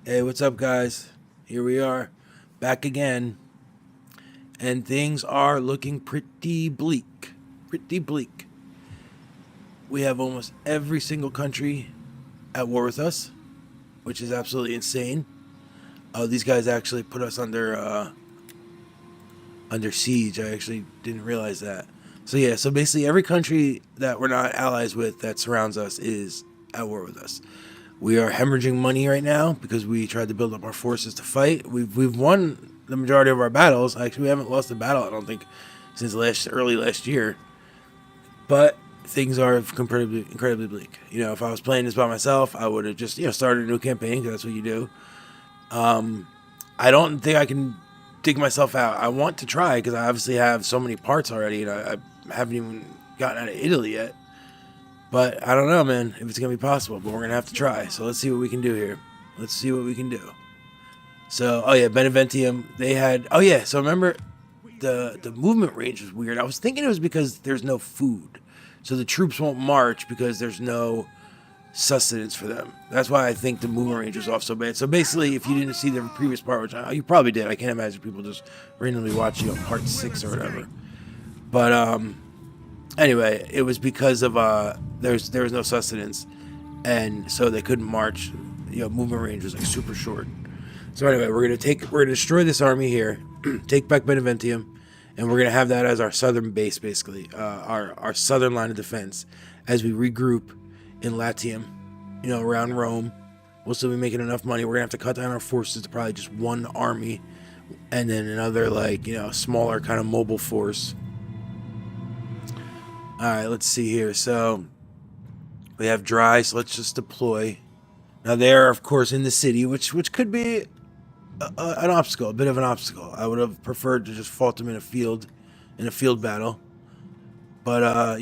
Hey, what's up, guys? Here we are, back again, and things are looking pretty bleak. Pretty bleak. We have almost every single country at war with us, which is absolutely insane. Oh, these guys actually put us under siege. I actually didn't realize that. So yeah, so basically every country that we're not allies with that surrounds us is at war with us. We are hemorrhaging money right now because we tried to build up our forces to fight. We've won the majority of our battles. Actually, we haven't lost a battle, I don't think, since early last year. But things are incredibly bleak. You know, if I was playing this by myself, I would have just started a new campaign because that's what you do. I don't think I can dig myself out. I want to try because I obviously have so many parts already, and I haven't even gotten out of Italy yet. But I don't know, man, if it's going to be possible, but we're going to have to try. So let's see what we can do here. Let's see what we can do. So, oh yeah, Beneventium, they had, oh yeah, so remember the movement range was weird. I was thinking it was because there's no food. So the troops won't march because there's no sustenance for them. That's why I think the movement range was off so bad. So basically, if you didn't see the previous part, which you probably did, I can't imagine people just randomly watching part 6 or whatever. But, anyway, it was because of there was no sustenance, and so they couldn't march. Movement range was like super short. So anyway, we're gonna destroy this army here, take back Beneventium, and we're gonna have that as our southern base, basically, our southern line of defense, as we regroup in Latium, around Rome. We'll still be making enough money. We're gonna have to cut down our forces to probably just one army, and then another smaller kind of mobile force. Alright, let's see here. So, we have dry, so let's just deploy. Now, they are, of course, in the city, which could be an obstacle, a bit of an obstacle. I would have preferred to just fought them in a field battle. But,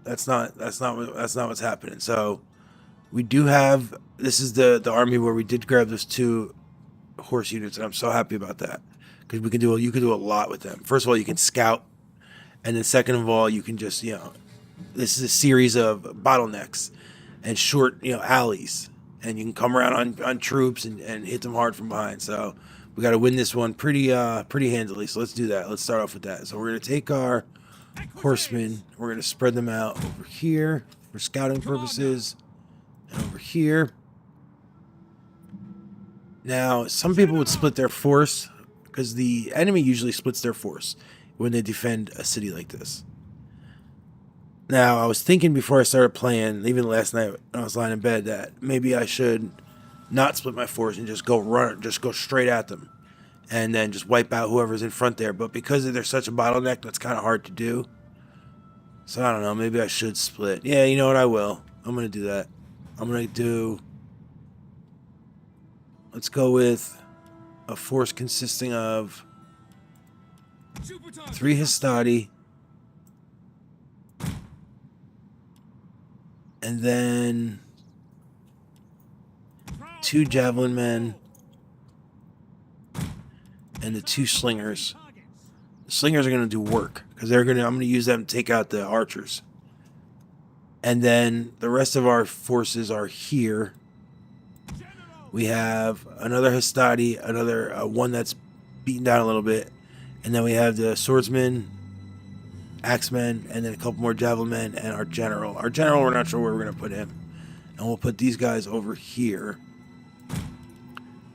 that's not what's happening. So, we do have, this is the army where we did grab those 2 horse units, and I'm so happy about that. Because you can do a lot with them. First of all, you can scout. And then second of all, you can just, this is a series of bottlenecks and short, alleys. And you can come around on troops and hit them hard from behind. So we got to win this one pretty handily. So let's do that. Let's start off with that. So we're going to take our horsemen. We're going to spread them out over here for scouting purposes. And over here. Now, some people would split their force because the enemy usually splits their force when they defend a city like this. Now, I was thinking before I started playing, even last night when I was lying in bed, that maybe I should not split my force and just go straight at them, and then just wipe out whoever's in front there. But because there's such a bottleneck, that's kind of hard to do. So I don't know, maybe I should split. Yeah, you know what, I will. I'm going to do that. Let's go with a force consisting of 3 Hastati, and then 2 javelin men, and the 2 slingers. The slingers are going to do work because I'm going to use them to take out the archers. And then the rest of our forces are here. We have another Hastati, another one that's beaten down a little bit. And then we have the swordsmen, axemen, and then a couple more javelin men, and our general. Our general, we're not sure where we're going to put him. And we'll put these guys over here.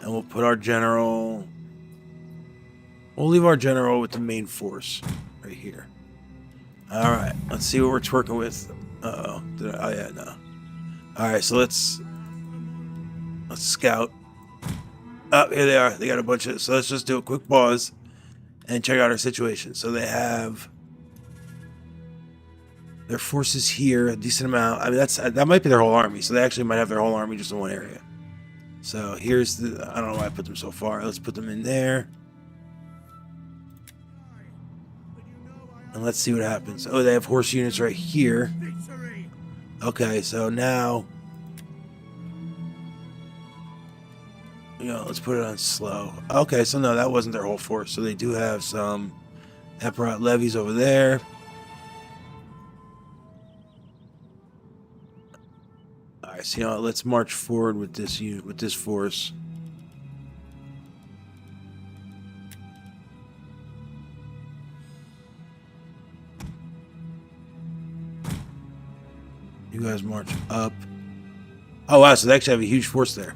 And we'll put our general... We'll leave our general with the main force right here. Alright, let's see what we're twerking with. Uh-oh. Oh, yeah, no. Alright, so let's scout. Oh, here they are. They got a bunch of... So let's just do a quick pause and check out our situation. So they have their forces here, a decent amount. I mean, that might be their whole army. So they actually might have their whole army just in one area. So here's I don't know why I put them so far. Let's put them in there. And let's see what happens. Oh, they have horse units right here. Okay, so now, let's put it on slow. Okay, so no, that wasn't their whole force. So they do have some Epirote levies over there. Alright, so let's march forward with this force. You guys march up. Oh wow, so they actually have a huge force there.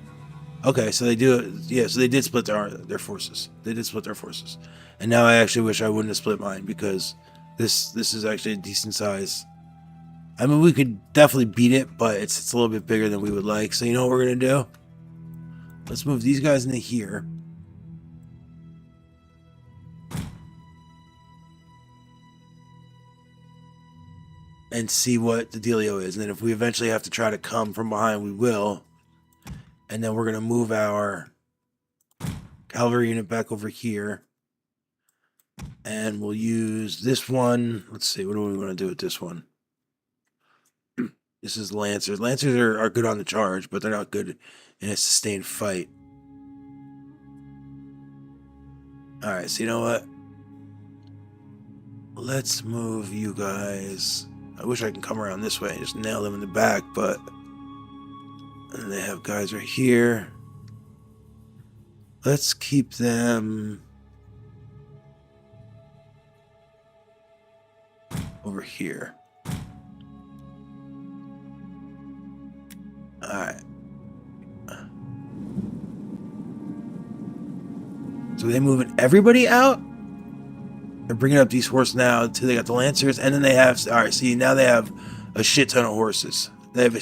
Okay, so they do. Yeah, so they did split their forces. They did split their forces, and now I actually wish I wouldn't have split mine because this is actually a decent size. I mean, we could definitely beat it, but it's a little bit bigger than we would like. So you know what we're gonna do? Let's move these guys into here. And see what the dealio is. And then if we eventually have to try to come from behind, we will. And then we're going to move our cavalry unit back over here. And we'll use this one. Let's see, what do we want to do with this one? This is Lancers. Lancers are good on the charge, but they're not good in a sustained fight. Alright, so you know what? Let's move you guys. I wish I can come around this way and just nail them in the back, but... And they have guys right here. Let's keep them... over here. Alright. So they're moving everybody out? They're bringing up these horses now until they got the Lancers, and then they have... Alright, see, now they have a shit ton of horses. They have a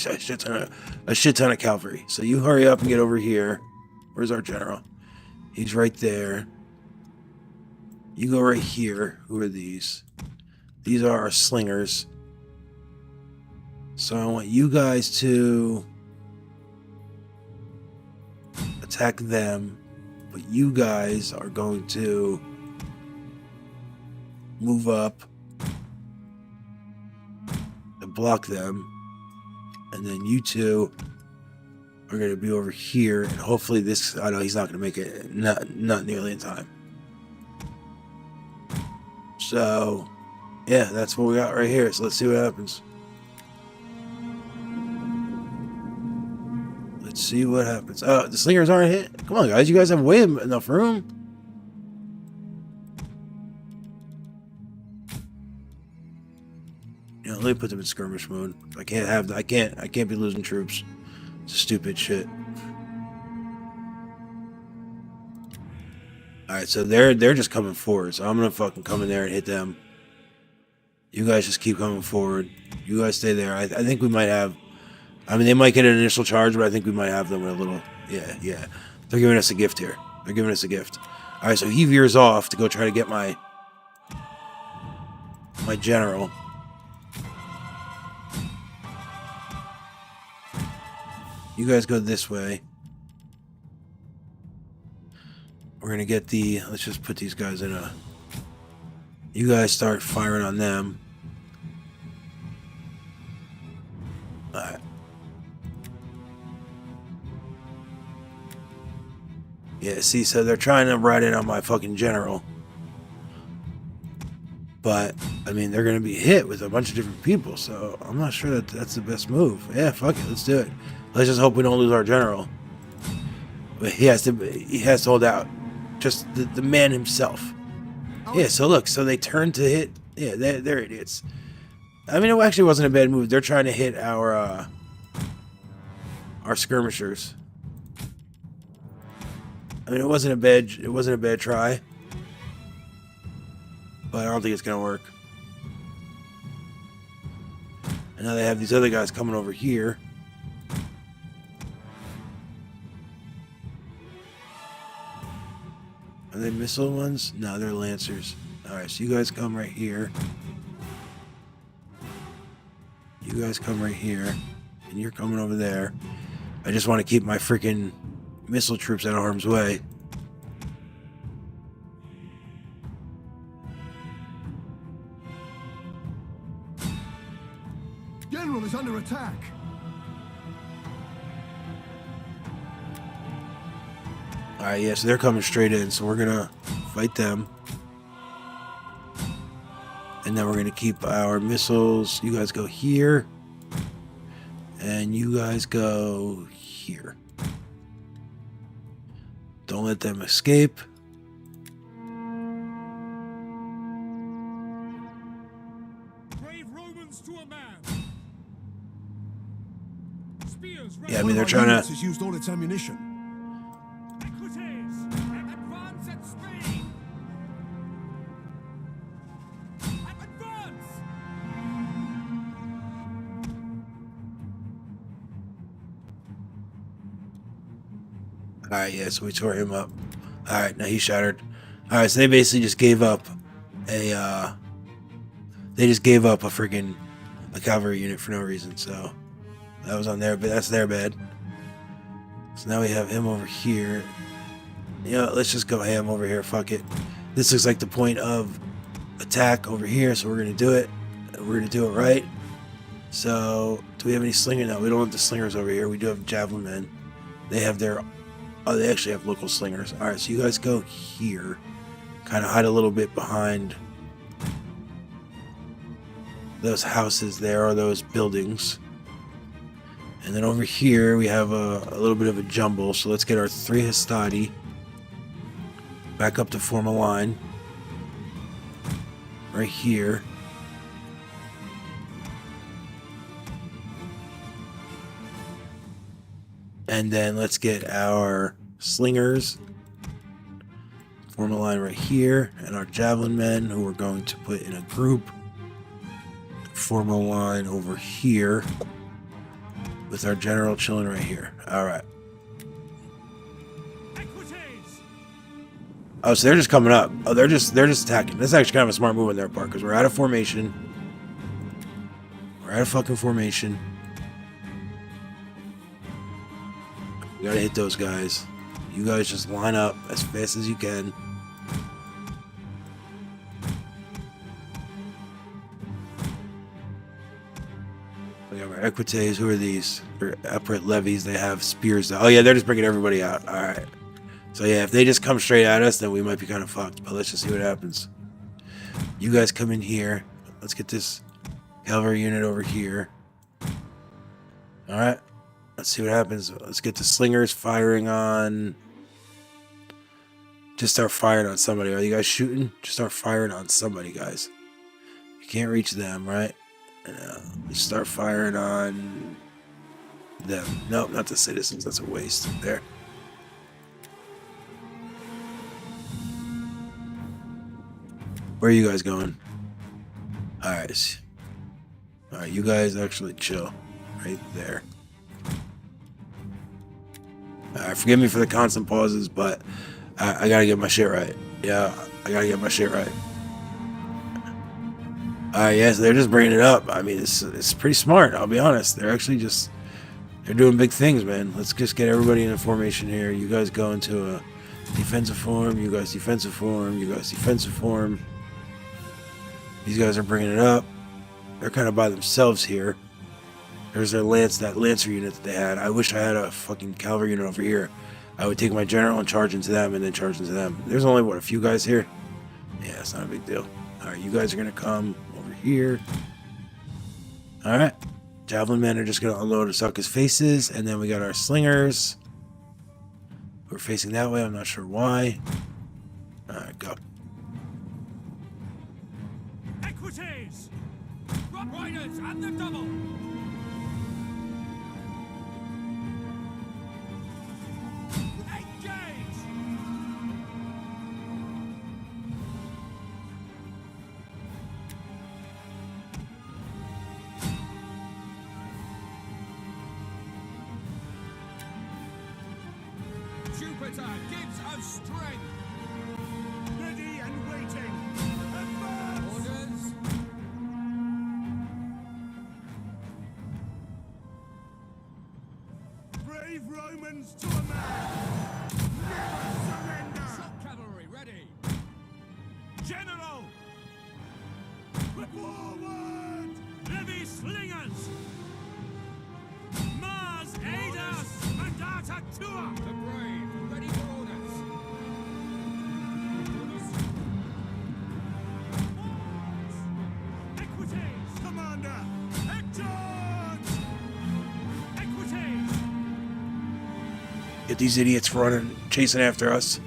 shit ton of cavalry. So you hurry up and get over here. Where's our general? He's right there. You go right here. Who are these? These are our slingers. So I want you guys to attack them, but you guys are going to move up and block them, and then you two are going to be over here, and hopefully this... I know he's not going to make it, not nearly in time. So yeah, that's what we got right here. So let's see what happens. Let's see what happens. Oh, the slingers aren't hit. Come on, guys. You guys have way enough room. You know, let me put them in skirmish mode. I can't be losing troops. It's stupid shit. Alright, so they're just coming forward. So I'm gonna fucking come in there and hit them. You guys just keep coming forward. You guys stay there. I think we might have... I mean, they might get an initial charge, but I think we might have them with a little... Yeah. They're giving us a gift here. They're giving us a gift. Alright, so he veers off to go try to get my general. You guys go this way. We're gonna get the... Let's just put these guys in a... You guys start firing on them. Alright. Yeah, see, so they're trying to ride in on my fucking general. But, I mean, they're going to be hit with a bunch of different people, so I'm not sure that that's the best move. Yeah, fuck it, let's do it. Let's just hope we don't lose our general. But he has to hold out. Just the man himself. Yeah, so look, so they turn to hit. Yeah, they're idiots. I mean, it actually wasn't a bad move. They're trying to hit our skirmishers. I mean, it wasn't a bad try, but I don't think it's gonna work. And now they have these other guys coming over here. Are they missile ones? No, they're Lancers. Alright, so you guys come right here. You guys come right here. And you're coming over there. I just want to keep my freaking missile troops out of harm's way. General is under attack. Alright, yeah, so they're coming straight in, so we're gonna fight them. And then we're gonna keep our missiles. You guys go here. And you guys go here. Don't let them escape. Brave Romans to a man. Yeah, I mean, One they're of our trying units to... has used all its ammunition. Equities! Advance at speed! Advance! Alright, yeah, so we tore him up. Alright, now he's shattered. Alright, so they basically just gave up a, they just gave up a freaking cavalry unit for no reason, so that was on their, but that's their bad. So now we have him over here. You know, let's just go ham over here, fuck it. This looks like the point of attack over here, so we're gonna do it. We're gonna do it right. So, do we have any slinger? No, we don't have the slingers over here. We do have javelin men. They have their, oh, they actually have local slingers. Alright, so you guys go here. Kind of hide a little bit behind those houses there, or those buildings. And then over here we have a little bit of a jumble, so let's get our 3 Hastati back up to form a line right here. And then let's get our slingers, form a line right here, and our javelin men, who we're going to put in a group, form a line over here with our general chilling right here. Alright. Oh, so they're just coming up. Oh, they're just attacking. That's actually kind of a smart move on their part, because we're out of formation. We're out of fucking formation. We gotta hit those guys. You guys just line up as fast as you can. We have our Equites. Who are these? They're Epirote levies. They have spears. Oh yeah, they're just bringing everybody out. Alright. So yeah, if they just come straight at us, then we might be kind of fucked. But let's just see what happens. You guys come in here. Let's get this cavalry unit over here. Alright. Let's see what happens. Let's get the slingers firing on... Just start firing on somebody. Are you guys shooting? Just start firing on somebody, guys. You can't reach them, right? Just start firing on them. Nope, not the citizens. That's a waste. There. Where are you guys going? Alright. Alright, you guys actually chill. Right there. Forgive me for the constant pauses, but I gotta get my shit right. Yeah, I gotta get my shit right. Yes, they're just bringing it up. I mean, it's pretty smart, I'll be honest. They're actually just... They're doing big things, man. Let's just get everybody in a formation here. You guys go into a defensive form. You guys defensive form. You guys defensive form. These guys are bringing it up. They're kind of by themselves here. There's their lance, that lancer unit that they had. I wish I had a fucking cavalry unit over here. I would take my general and charge into them, and then charge into them. There's only, what, a few guys here? Yeah, it's not a big deal. Alright, you guys are going to come over here. Alright. Javelin men are just going to unload and suck his faces. And then we got our slingers. We're facing that way. I'm not sure why. Alright, go. Equities! Riders and the double! Engage! Jupiter gives us strength! Ready and waiting! Advance! Orders! Brave Romans to a man! Never surrender! Shock cavalry ready! General! Forward! Levy slingers! Mars aid us! Mandata Tua! The brave, ready for orders! Equities! Commander! Hector! Equities! Get these idiots running, chasing after us.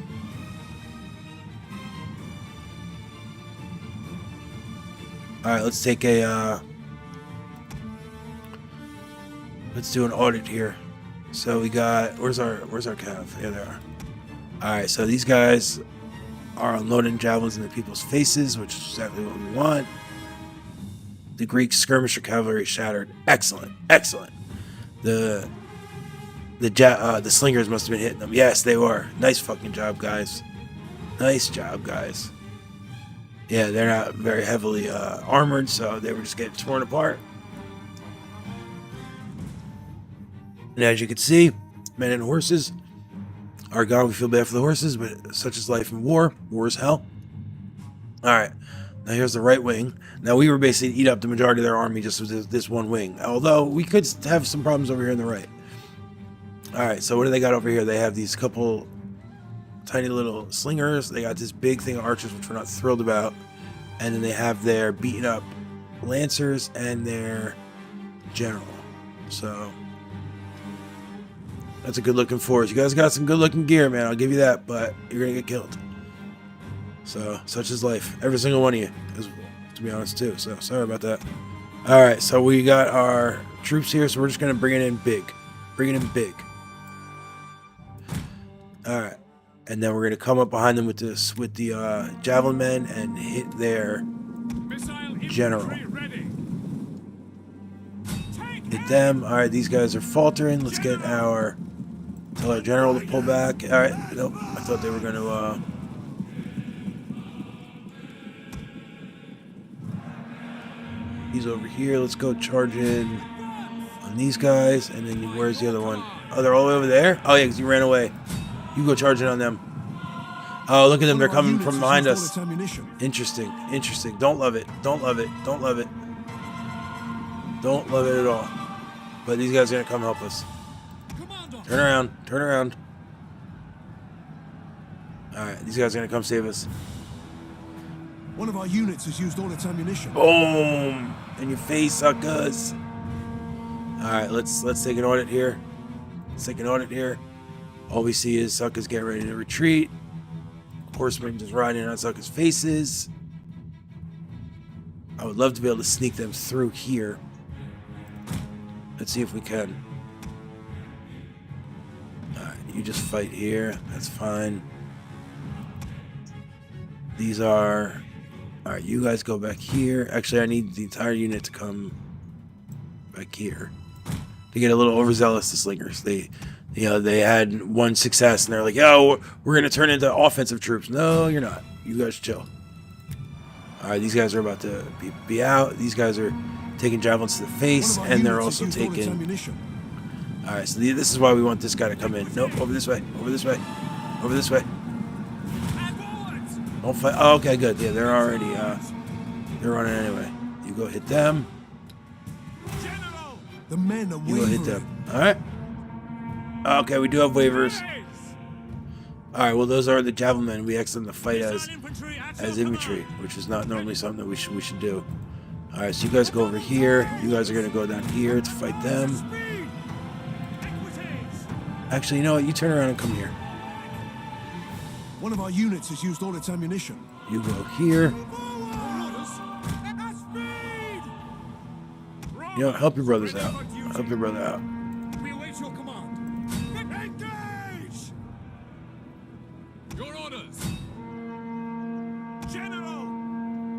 Alright, let's take a, let's do an audit here. So we got, where's our cav? Yeah, they are. Alright, so these guys are unloading javelins into people's faces, which is exactly what we want. The Greek skirmisher cavalry shattered. Excellent, excellent. The slingers must have been hitting them. Yes, they were. Nice fucking job, guys. Nice job, guys. Yeah, they're not very heavily armored, so they were just getting torn apart. And as you can see, men and horses are gone. We feel bad for the horses, but such is life in war. War is hell. Alright, now here's the right wing. Now we were basically eat up the majority of their army just with this one wing. Although we could have some problems over here on the right. Alright, so what do they got over here? They have these couple tiny little slingers. They got this big thing of archers, which we're not thrilled about. And then they have their beaten up lancers and their general. So that's a good looking force. You guys got some good looking gear, man. I'll give you that, but you're gonna get killed. So such is life. Every single one of you, to be honest, too. So sorry about that. All right, so we got our troops here, so we're just gonna bring it in big. Bring it in big. All right, and then we're gonna come up behind them with the javelin men and hit their general. Hit them. All right, these guys are faltering. Let's get tell our general to pull back. All right, nope. I thought they were gonna. He's over here. Let's go charge in on these guys, and then where's the other one? Oh, they're all the way over there. Oh yeah, because you ran away. You go charging on them. Oh, look at them. They're coming from behind us. Interesting. Interesting. Don't love it. Don't love it. Don't love it. Don't love it at all. But these guys are going to come help us. Turn around. Turn around. Alright, these guys are going to come save us. One of our units has used all its ammunition. Boom! In your face, suckers. Alright, let's take an audit here. Let's take an audit here. All we see is suckers get ready to retreat. Horsemen just riding on suckers' faces. I would love to be able to sneak them through here. Let's see if we can. Alright, you just fight here. That's fine. These are... Alright, you guys go back here. Actually, I need the entire unit to come back here. They get a little overzealous, the slingers. They had one success, and they're like, "Yo, we're gonna turn into offensive troops." No, you're not. You guys chill. All right, these guys are about to be out. These guys are taking javelins to the face, and they're also taking. All right, so this is why we want this guy to come in. Nope, over this way. Over this way. Over this way. Don't fight. Oh, okay, good. Yeah, they're already. They're running anyway. You go hit them. The men are you go hit them. All right. Okay, we do have waivers. Alright, well those are the javelin men. We asked them to fight as infantry, which is not normally something that we should do. Alright, so you guys go over here. You guys are going to go down here to fight them. Actually, you know what? You turn around and come here. One of our units has used all its ammunition. You go here. You know, help your brothers out. Help your brother out.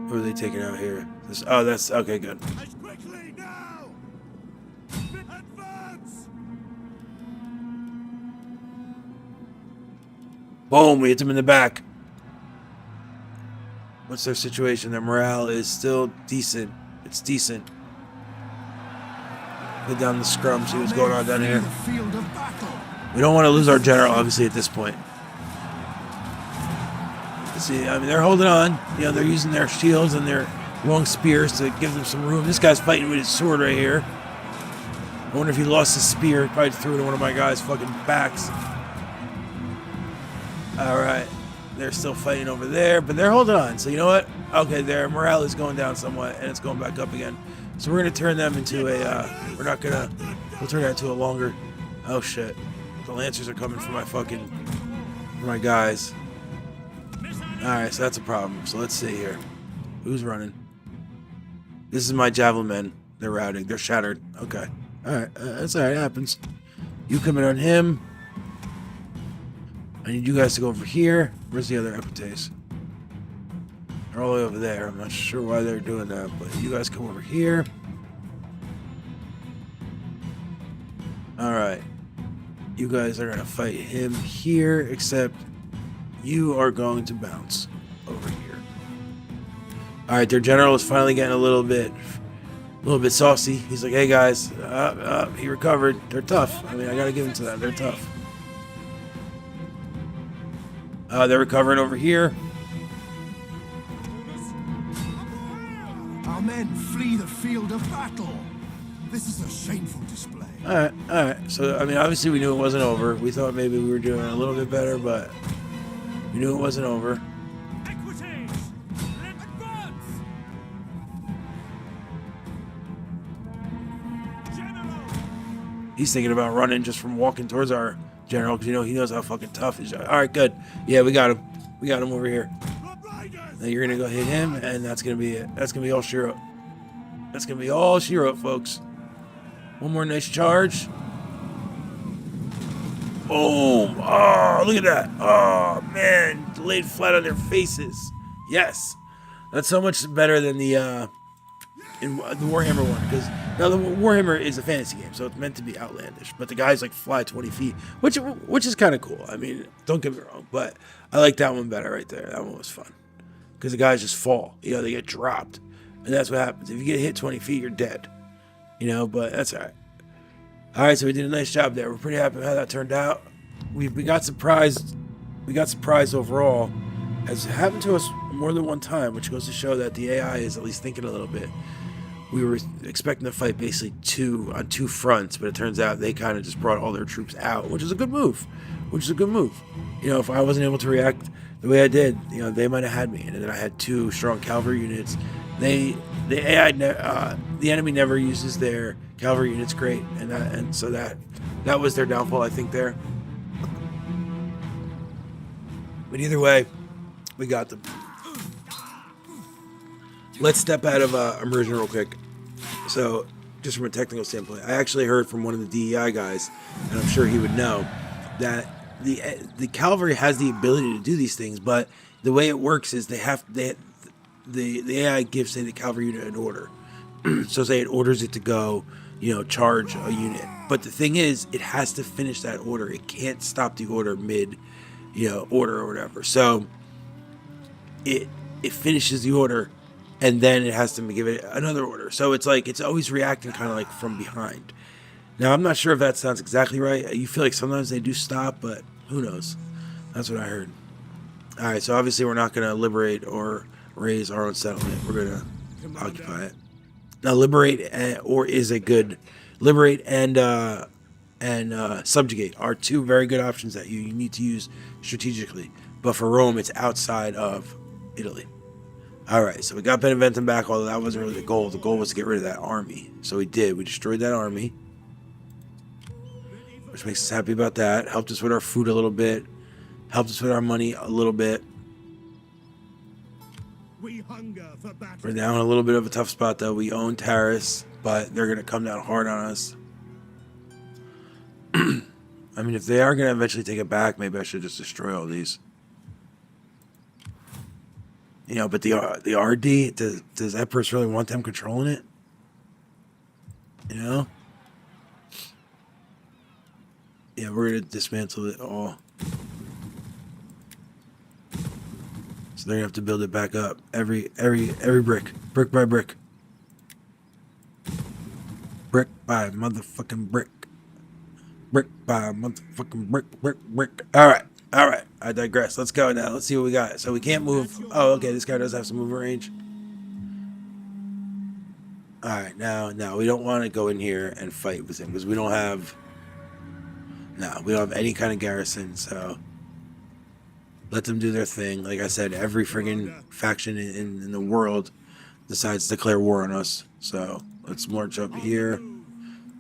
Who are they taking out here? Oh, that's okay. Good. Quickly now! Advance! Boom! We hit them in the back. What's their situation? Their morale is still decent. It's decent. Get down the scrum. See what's going on down here. We don't want to lose our general, obviously, at this point. See, I mean, they're holding on. You know, they're using their shields and their long spears to give them some room. This guy's fighting with his sword right here. I wonder if he lost his spear. He probably threw it to one of my guys' fucking backs. Alright. They're still fighting over there, but they're holding on. So you know what? Okay, their morale is going down somewhat, and it's going back up again. So we're going to turn them into a... we'll turn that into a longer... Oh, shit. The Lancers are coming for my guys. Alright, so that's a problem. So let's see here. Who's running? This is my javelin men. They're routing. They're shattered. Okay. Alright. That's alright. It happens. You come in on him. I need you guys to go over here. Where's the other Epirotes? They're all the way over there. I'm not sure why they're doing that, but you guys come over here. Alright. You guys are going to fight him here, except you are going to bounce over here. Alright, their general is finally getting a little bit saucy. He's like, hey guys, he recovered. They're tough. I mean, I gotta give him to that. They're tough. They're recovering over here. Our men flee the field of battle. This is a shameful display. Alright. So, I mean, obviously we knew it wasn't over. We thought maybe we were doing a little bit better, but we knew it wasn't over. He's thinking about running just from walking towards our general because, you know, he knows how fucking tough he's. All right, good. Yeah, we got him. We got him over here. Now you're going to go hit him, and that's going to be it. That's going to be all she wrote. That's going to be all she wrote, folks. One more nice charge. Boom. Oh, look at that. Oh, man. Laid flat on their faces. Yes. That's so much better than the Warhammer one, because now the Warhammer is a fantasy game, so it's meant to be outlandish, but the guys like fly 20 feet, which is kind of cool. I mean, don't get me wrong, but I like that one better right there. That one was fun because the guys just fall, you know, they get dropped, and that's what happens. If you get hit 20 feet, you're dead, you know, but that's all right. So we did a nice job there. We're pretty happy with how that turned out. We got surprised. We got surprised overall, as it happened to us more than one time, which goes to show that the AI is at least thinking a little bit. We were expecting to fight basically on two fronts, but it turns out they kind of just brought all their troops out, which is a good move. You know, if I wasn't able to react the way I did, you know, they might have had me. And then I had two strong cavalry units. The enemy never uses their cavalry units great, and so that was their downfall, I think, there. But either way, we got them. Let's step out of immersion real quick. So, just from a technical standpoint, I actually heard from one of the DEI guys, and I'm sure he would know, that the cavalry has the ability to do these things, but the way it works is the AI gives, say, the cavalry unit an order. So say it orders it to go, you know, charge a unit. But the thing is, it has to finish that order. It can't stop the order mid, you know, order or whatever. So it finishes the order, and then it has to give it another order. So it's like, it's always reacting kind of like from behind. Now, I'm not sure if that sounds exactly right. You feel like sometimes they do stop, but who knows? That's what I heard. All right, so obviously we're not going to liberate or raise our own settlement. We're going to occupy it. Now, liberate and subjugate are two very good options that you need to use strategically. But for Rome, it's outside of Italy. All right, so we got Beneventum back, although that wasn't really the goal. The goal was to get rid of that army. So we did. We destroyed that army, which makes us happy about that. Helped us with our food a little bit. Helped us with our money a little bit. We hunger for battle. We're down a little bit of a tough spot, though. We own Taris, but they're going to come down hard on us. I mean, if they are going to eventually take it back, maybe I should just destroy all these. You know, but the RD, does Epirus really want them controlling it? You know? Yeah, we're going to dismantle it all. So they're going to have to build it back up. Every brick. Brick by brick. Brick by motherfucking brick. Brick by motherfucking brick. Alright. I digress. Let's go now. Let's see what we got. So we can't move. Oh, okay. This guy does have some movement range. Alright, now we don't want to go in here and fight with him because we don't have any kind of garrison, so let them do their thing. Like I said, every friggin' faction in the world decides to declare war on us. So let's march up here.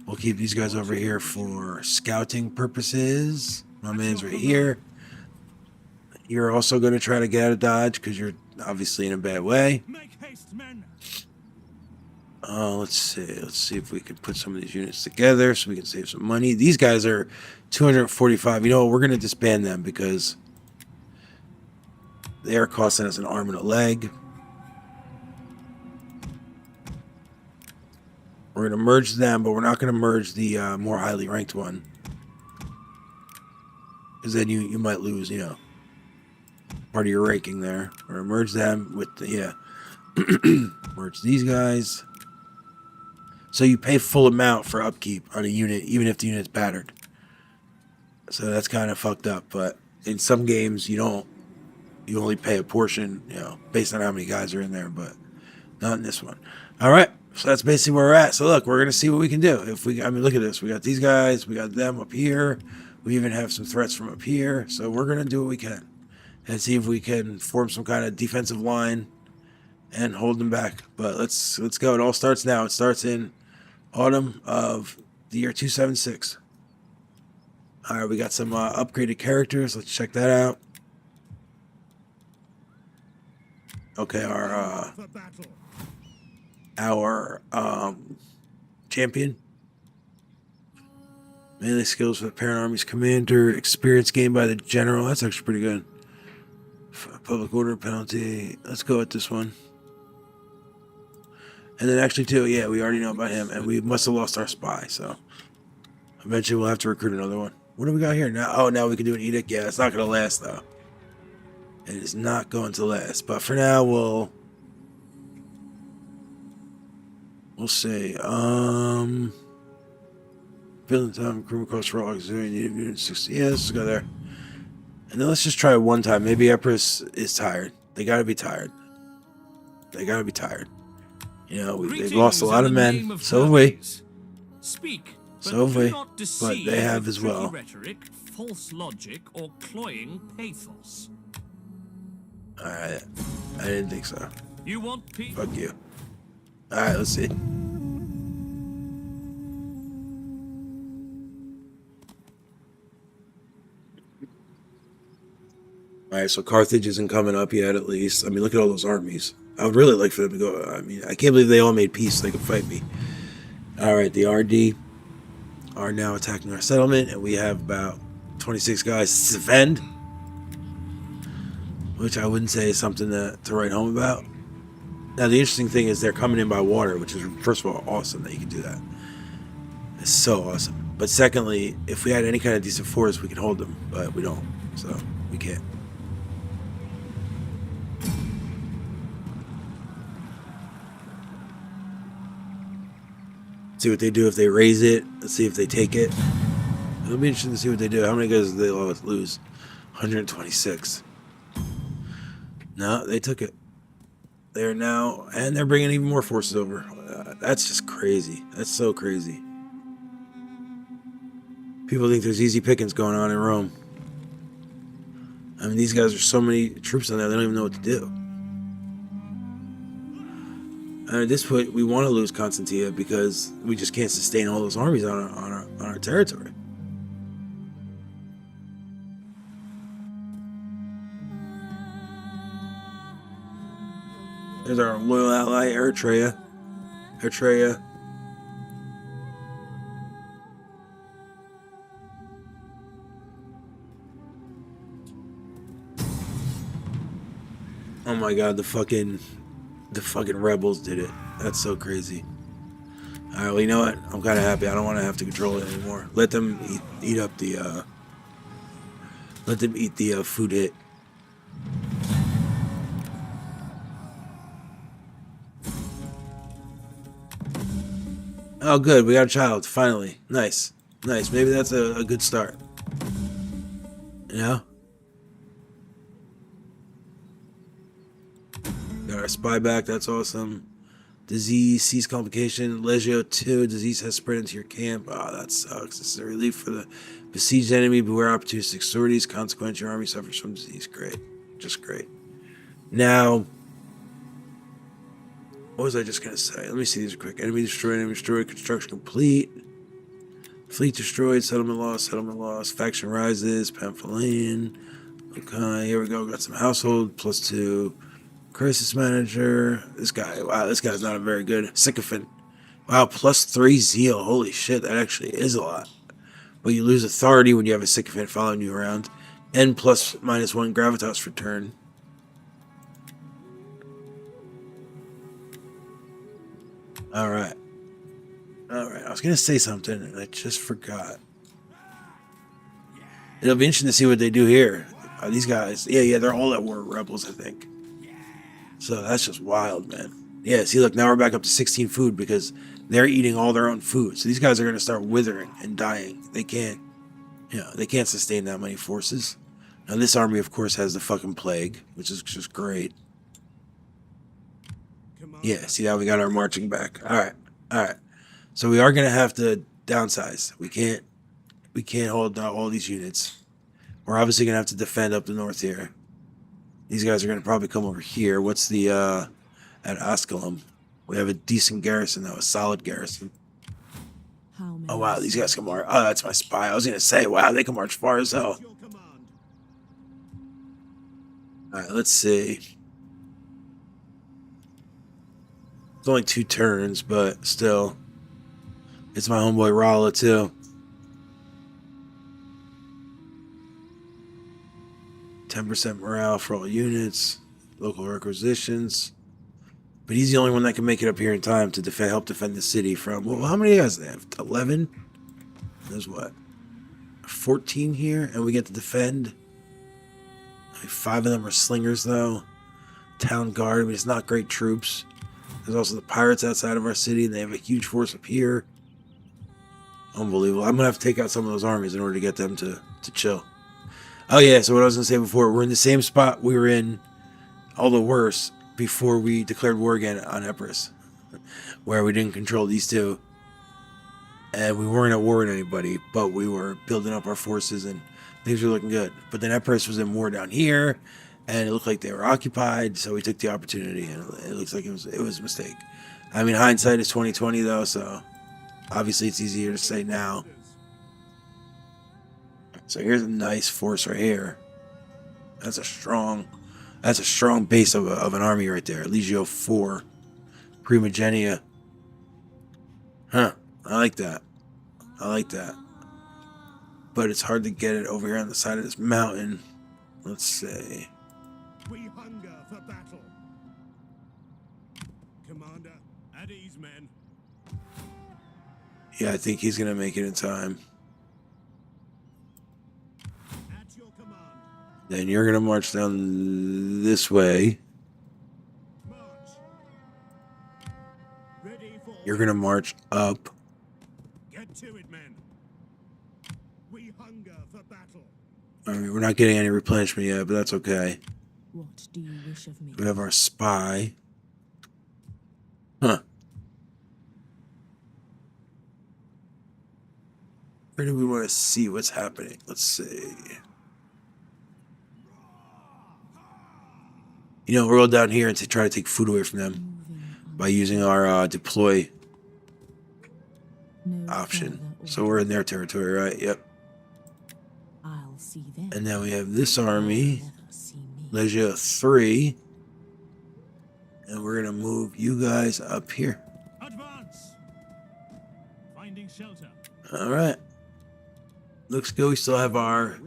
We'll keep these guys over here for scouting purposes. My man's right here. You're also going to try to get out of Dodge because you're obviously in a bad way. Make haste, men. Let's see. Let's see if we can put some of these units together so we can save some money. These guys are 245. You know what? We're going to disband them because they are costing us an arm and a leg. We're going to merge them, but we're not going to merge the more highly ranked one. Because then you might lose, you know, part of your ranking there. We're going to merge them with the, yeah. Merge these guys. So you pay full amount for upkeep on a unit, even if the unit's battered. So that's kind of fucked up. But in some games, you don't. You only pay a portion, you know, based on how many guys are in there. But not in this one. All right. So that's basically where we're at. So look, we're gonna see what we can do. If we, I mean, look at this. We got these guys. We got them up here. We even have some threats from up here. So we're gonna do what we can and see if we can form some kind of defensive line and hold them back. But let's go. It all starts now. It starts in autumn of the year 276. All right, we got some upgraded characters. Let's check that out. Okay, our champion. Melee skills for the parent army's commander. Experience gained by the general. That's actually pretty good. Public order penalty. Let's go with this one. And then actually too, yeah, we already know about him, and we must have lost our spy, so eventually we'll have to recruit another one. What do we got here now? Oh, now we can do an edict. Yeah, it's not going to last though. It is not going to last. But for now, we'll see. Building time, crew cost raw auxiliary, 60. Yeah, let's go there. And then let's just try it one time. Maybe Empress is tired. They gotta be tired. They gotta be tired. You know, they've lost a lot of men. So have we. Speak, so have we. But they have as well. Rhetoric, false logic, or cloying pathos. Alright. I didn't think so. You want peace? Fuck you. Alright, let's see. Alright, so Carthage isn't coming up yet, at least. I mean, look at all those armies. I would really like for them to go. I mean, I can't believe they all made peace so they could fight me. Alright, the RD are now attacking our settlement, and we have about 26 guys to defend. Which I wouldn't say is something to write home about. Now, the interesting thing is they're coming in by water, which is, first of all, awesome that you can do that. It's so awesome. But secondly, if we had any kind of decent force, we could hold them. But we don't, so we can't. See what they do if they raise it. Let's see if they take it. It'll be interesting to see what they do. How many guys did they lose? 126. No, they took it. They're now, and they're bringing even more forces over. That's just crazy. That's so crazy. People think there's easy pickings going on in Rome. I mean, these guys are so many troops on there, they don't even know what to do. And at this point, we want to lose Constantia because we just can't sustain all those armies on our territory. There's our loyal ally, Eritrea. Oh my god, the fucking rebels did it. That's so crazy. Alright, well, you know what? I'm kind of happy. I don't want to have to control it anymore. Let them eat up the, let them eat the food hit. Oh, good. We got a child. Finally. Nice. Nice. Maybe that's a good start. You know? Got our spy back. That's awesome. Disease. Cease complication. Legio 2. Disease has spread into your camp. Oh, that sucks. This is a relief for the besieged enemy. Beware opportunistic sorties. Consequential, your army suffers from disease. Great. Just great. Now... what was I just going to say? Let me see these quick. Enemy destroyed, construction complete. Fleet destroyed, settlement lost, faction rises, Pamphilian. Okay, here we go. Got some household, +2. Crisis manager. This guy. Wow, this guy's not a very good sycophant. Wow, +3 zeal. Holy shit, that actually is a lot. But you lose authority when you have a sycophant following you around. And +/-1 gravitas for turn. Alright. Alright, I was going to say something and I just forgot. It'll be interesting to see what they do here. These guys, yeah, they're all at war rebels, I think. So that's just wild, man. Yeah, see, look, now we're back up to 16 food because they're eating all their own food. So these guys are going to start withering and dying. They can't, they can't sustain that many forces. Now this army, of course, has the fucking plague, which is just great. Yeah, see, now we got our marching back. All right. So we are going to have to downsize. We can't hold down all these units. We're obviously going to have to defend up the north here. These guys are going to probably come over here. What's the, at Asculum? We have a decent garrison, though, a solid garrison. Oh, wow, these guys can march. Oh, that's my spy. I was going to say, wow, they can march far as hell. All right, let's see. It's only 2 turns, but still. It's my homeboy Rala, too. 10% morale for all units. Local requisitions. But he's the only one that can make it up here in time to help defend the city from... Well, how many guys do they have? 11? There's what? 14 here, and we get to defend. 5 of them are slingers, though. Town guard, I mean, it's not great troops. There's also the pirates outside of our city, and they have a huge force up here. Unbelievable. I'm going to have to take out some of those armies in order to get them to chill. Oh, yeah, so what I was going to say before, we're in the same spot we were in, although worse, before we declared war again on Epirus, where we didn't control these two. And we weren't at war with anybody, but we were building up our forces, and things were looking good. But then Epirus was in war down here, and it looked like they were occupied, so we took the opportunity, and it looks like it was a mistake. I mean, hindsight is 20/20, though, so obviously it's easier to say now. So here's a nice force right here. That's a strong base of an army right there. Legio 4. Primogenia. Huh. I like that. But it's hard to get it over here on the side of this mountain. Let's see. We hunger for battle. Commander, At ease, men. Yeah, I think he's going to make it in time. at your command. Then you're going to march down this way. March. Ready for... You're going to march up. Get to it, men. We hunger for battle. I mean, we're not getting any replenishment yet, but that's okay. What do you wish of me? We have our spy. Huh. Where do we want to see what's happening? Let's see. We'll go down here and try to take food away from them by using our deploy option. So we're in their territory, right? Yep. I'll see them. And now we have this army, Legia 3. And we're going to move you guys up here. Advance. Finding shelter. All right. Looks good. We still have our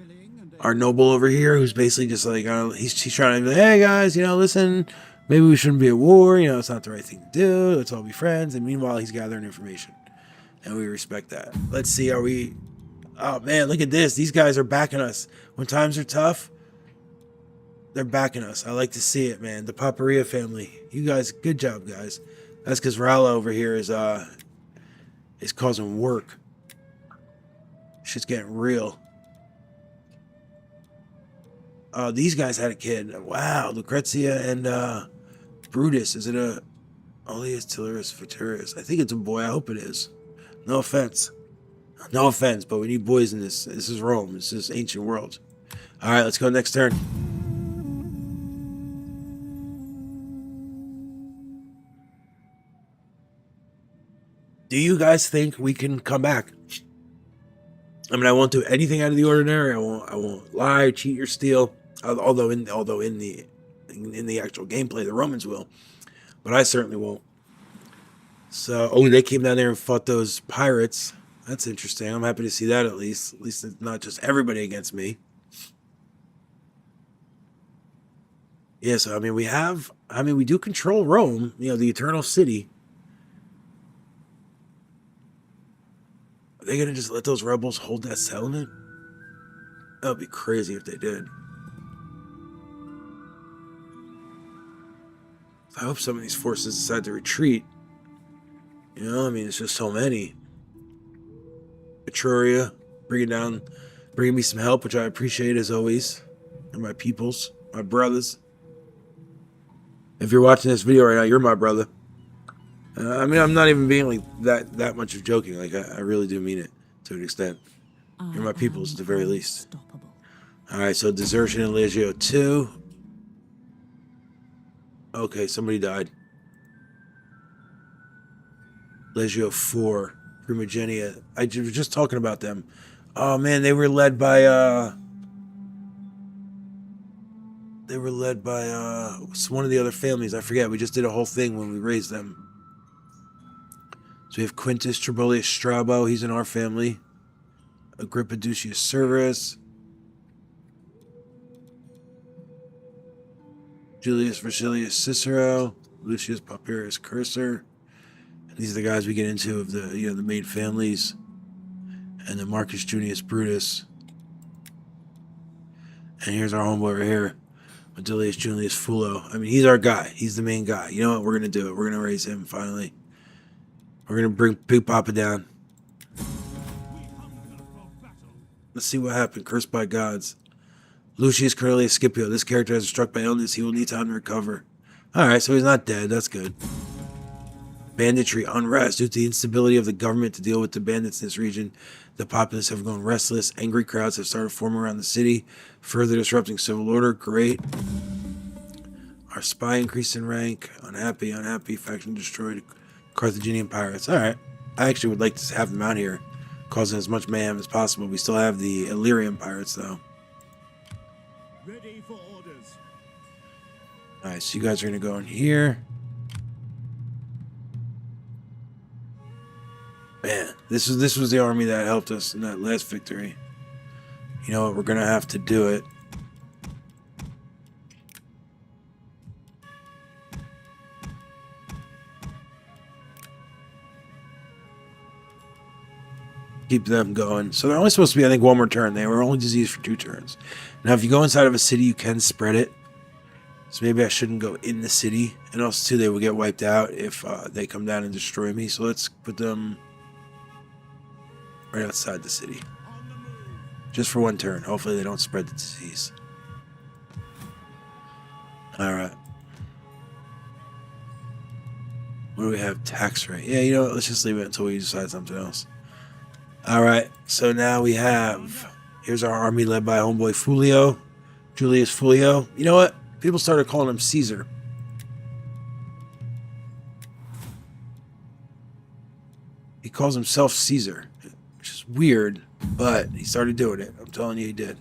noble over here who's basically just like, he's trying to be like, hey guys, listen, maybe we shouldn't be at war. It's not the right thing to do. Let's all be friends. And meanwhile, he's gathering information. And we respect that. Let's see, oh man, look at this. These guys are backing us. When times are tough, they're backing us. I like to see it, man. The Paparia family. You guys, good job, guys. That's because Rala over here is causing work. Shit's getting real. These guys had a kid. Wow, Lucrezia and Brutus. Is it a Oleus Tillurus Futurus? I think it's a boy. I hope it is. No offense. No offense, but we need boys in this. This is Rome. This is ancient world. All right, let's go next turn. Do you guys think we can come back? I mean, I won't do anything out of the ordinary. I won't lie, cheat, or steal. Although in in the actual gameplay. The Romans will, but I certainly won't. So, oh, they came down there and fought those pirates. That's interesting. I'm happy to see that at least. At least it's not just everybody against me. Yeah, so we do control Rome, the Eternal City. Are they gonna just let those rebels hold that settlement? That would be crazy if they did. I hope some of these forces decide to retreat. It's just so many. Etruria, bringing me some help, which I appreciate as always. And my peoples, my brothers. If you're watching this video right now, you're my brother. I'm not even being like that much of joking. Like, I really do mean it to an extent. You're my peoples at the very least. Alright, so desertion in Legio 2. Okay, somebody died. Legio 4. Primogenia. I was just talking about them. Oh man, they were led by one of the other families. I forget. We just did a whole thing when we raised them. So we have Quintus Trebolius Strabo. He's in our family. Agrippa Ducius Severus. Julius Versilius Cicero. Lucius Papirius Cursor. And these are the guys we get into of the main families. And then Marcus Junius Brutus. And here's our homeboy right here. Medilius Julius Fulo. He's our guy. He's the main guy. You know what? We're going to do it. We're going to raise him finally. We're going to bring Big Papa down. Let's see what happened. Cursed by gods. Lucius Cornelius Scipio. This character has been struck by illness. He will need time to recover. Alright, so he's not dead. That's good. Banditry, unrest. Due to the instability of the government to deal with the bandits in this region, the populace have grown restless. Angry crowds have started forming around the city, further disrupting civil order. Great. Our spy increased in rank. Unhappy. Faction destroyed. Carthaginian pirates. Alright. I actually would like to have them out here, causing as much mayhem as possible. We still have the Illyrian pirates, though. Ready for orders. Alright, so you guys are going to go in here. Man, this was the army that helped us in that last victory. You know what? We're going to have to do it. Keep them going. So they're only supposed to be, I think, one more turn. They were only diseased for 2 turns. Now, if you go inside of a city, you can spread it. So maybe I shouldn't go in the city. And also, too, they will get wiped out if they come down and destroy me. So let's put them right outside the city. Just for 1 turn. Hopefully they don't spread the disease. Alright. What do we have? Tax rate. Yeah, you know what? Let's just leave it until we decide something else. Alright, so now we have... Here's our army led by homeboy Fulio. Julius Fulio. You know what? People started calling him Caesar. He calls himself Caesar. Which is weird, but he started doing it. I'm telling you, he did.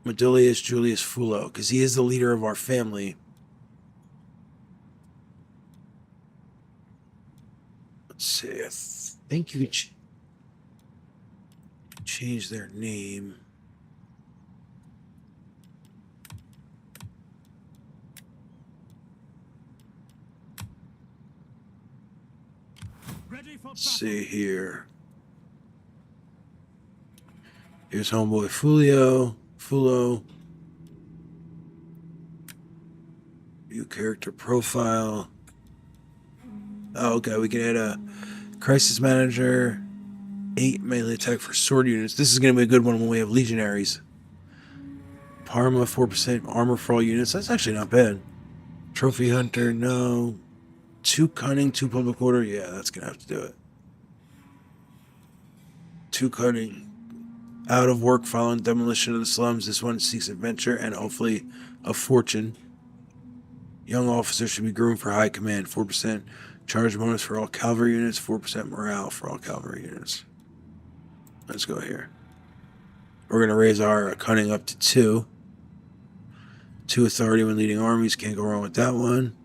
Medilius Julius Fulo, because he is the leader of our family. Let's see, I think you could change their name. Let's see here. Here's homeboy Fulo. View character profile. Oh, okay, we can add a crisis manager. 8 melee attack for sword units. This is going to be a good one when we have legionaries. Parma, 4% armor for all units. That's actually not bad. Trophy hunter, no. 2 cunning, 2 public order. Yeah, that's going to have to do it. 2 cunning. Out of work following demolition of the slums. This one seeks adventure and hopefully a fortune. Young officers should be groomed for high command. 4% charge bonus for all cavalry units. 4% morale for all cavalry units. Let's go here. We're going to raise our cunning up to 2. 2 authority when leading armies. Can't go wrong with that one.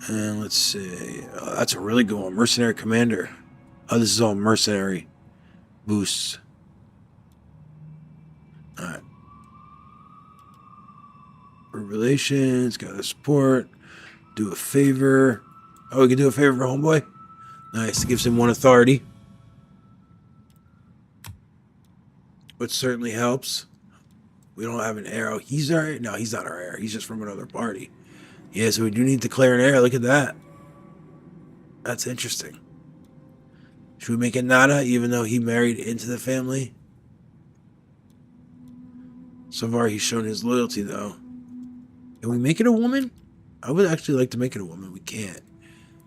And let's see. Oh, that's a really good one. Mercenary commander. Oh, this is all mercenary boosts. Alright. Relations, got a support. Do a favor. Oh, we can do a favor for homeboy? Nice. Gives him 1 authority. Which certainly helps. We don't have an arrow. He's our... No, he's not our heir. He's just from another party. Yeah, so we do need to declare an heir. Look at that. That's interesting. Should we make it Nada, even though he married into the family? So far, he's shown his loyalty, though. Can we make it a woman? I would actually like to make it a woman. We can't.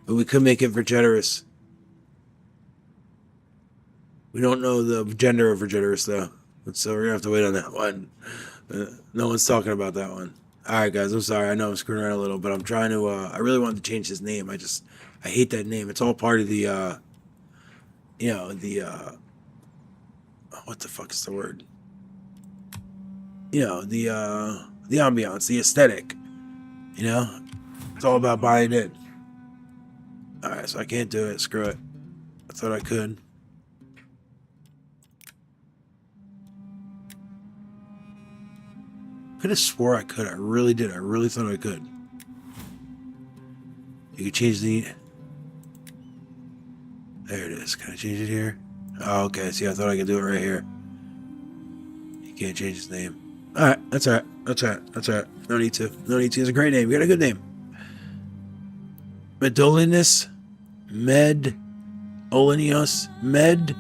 But we could make it Vergeterus. We don't know the gender of Vergeterus, though. So we're going to have to wait on that one. No one's talking about that one. Alright, guys. I'm sorry. I know I'm screwing around a little, but I'm trying to... I really wanted to change his name. I hate that name. It's all part of the... you know, the... what the fuck is the word? You know, the ambiance, the aesthetic. You know? It's all about buying it. Alright, so I can't do it. Screw it. I thought I could. Could have swore I could. I really did. I really thought I could. You could change the... There it is. Can I change it here? Oh, okay. See, I thought I could do it right here. You can't change his name. Alright, that's alright. That's alright. That's alright. No need to. No need to. It's a great name. You got a good name. Medolinus. Olinius. Metal.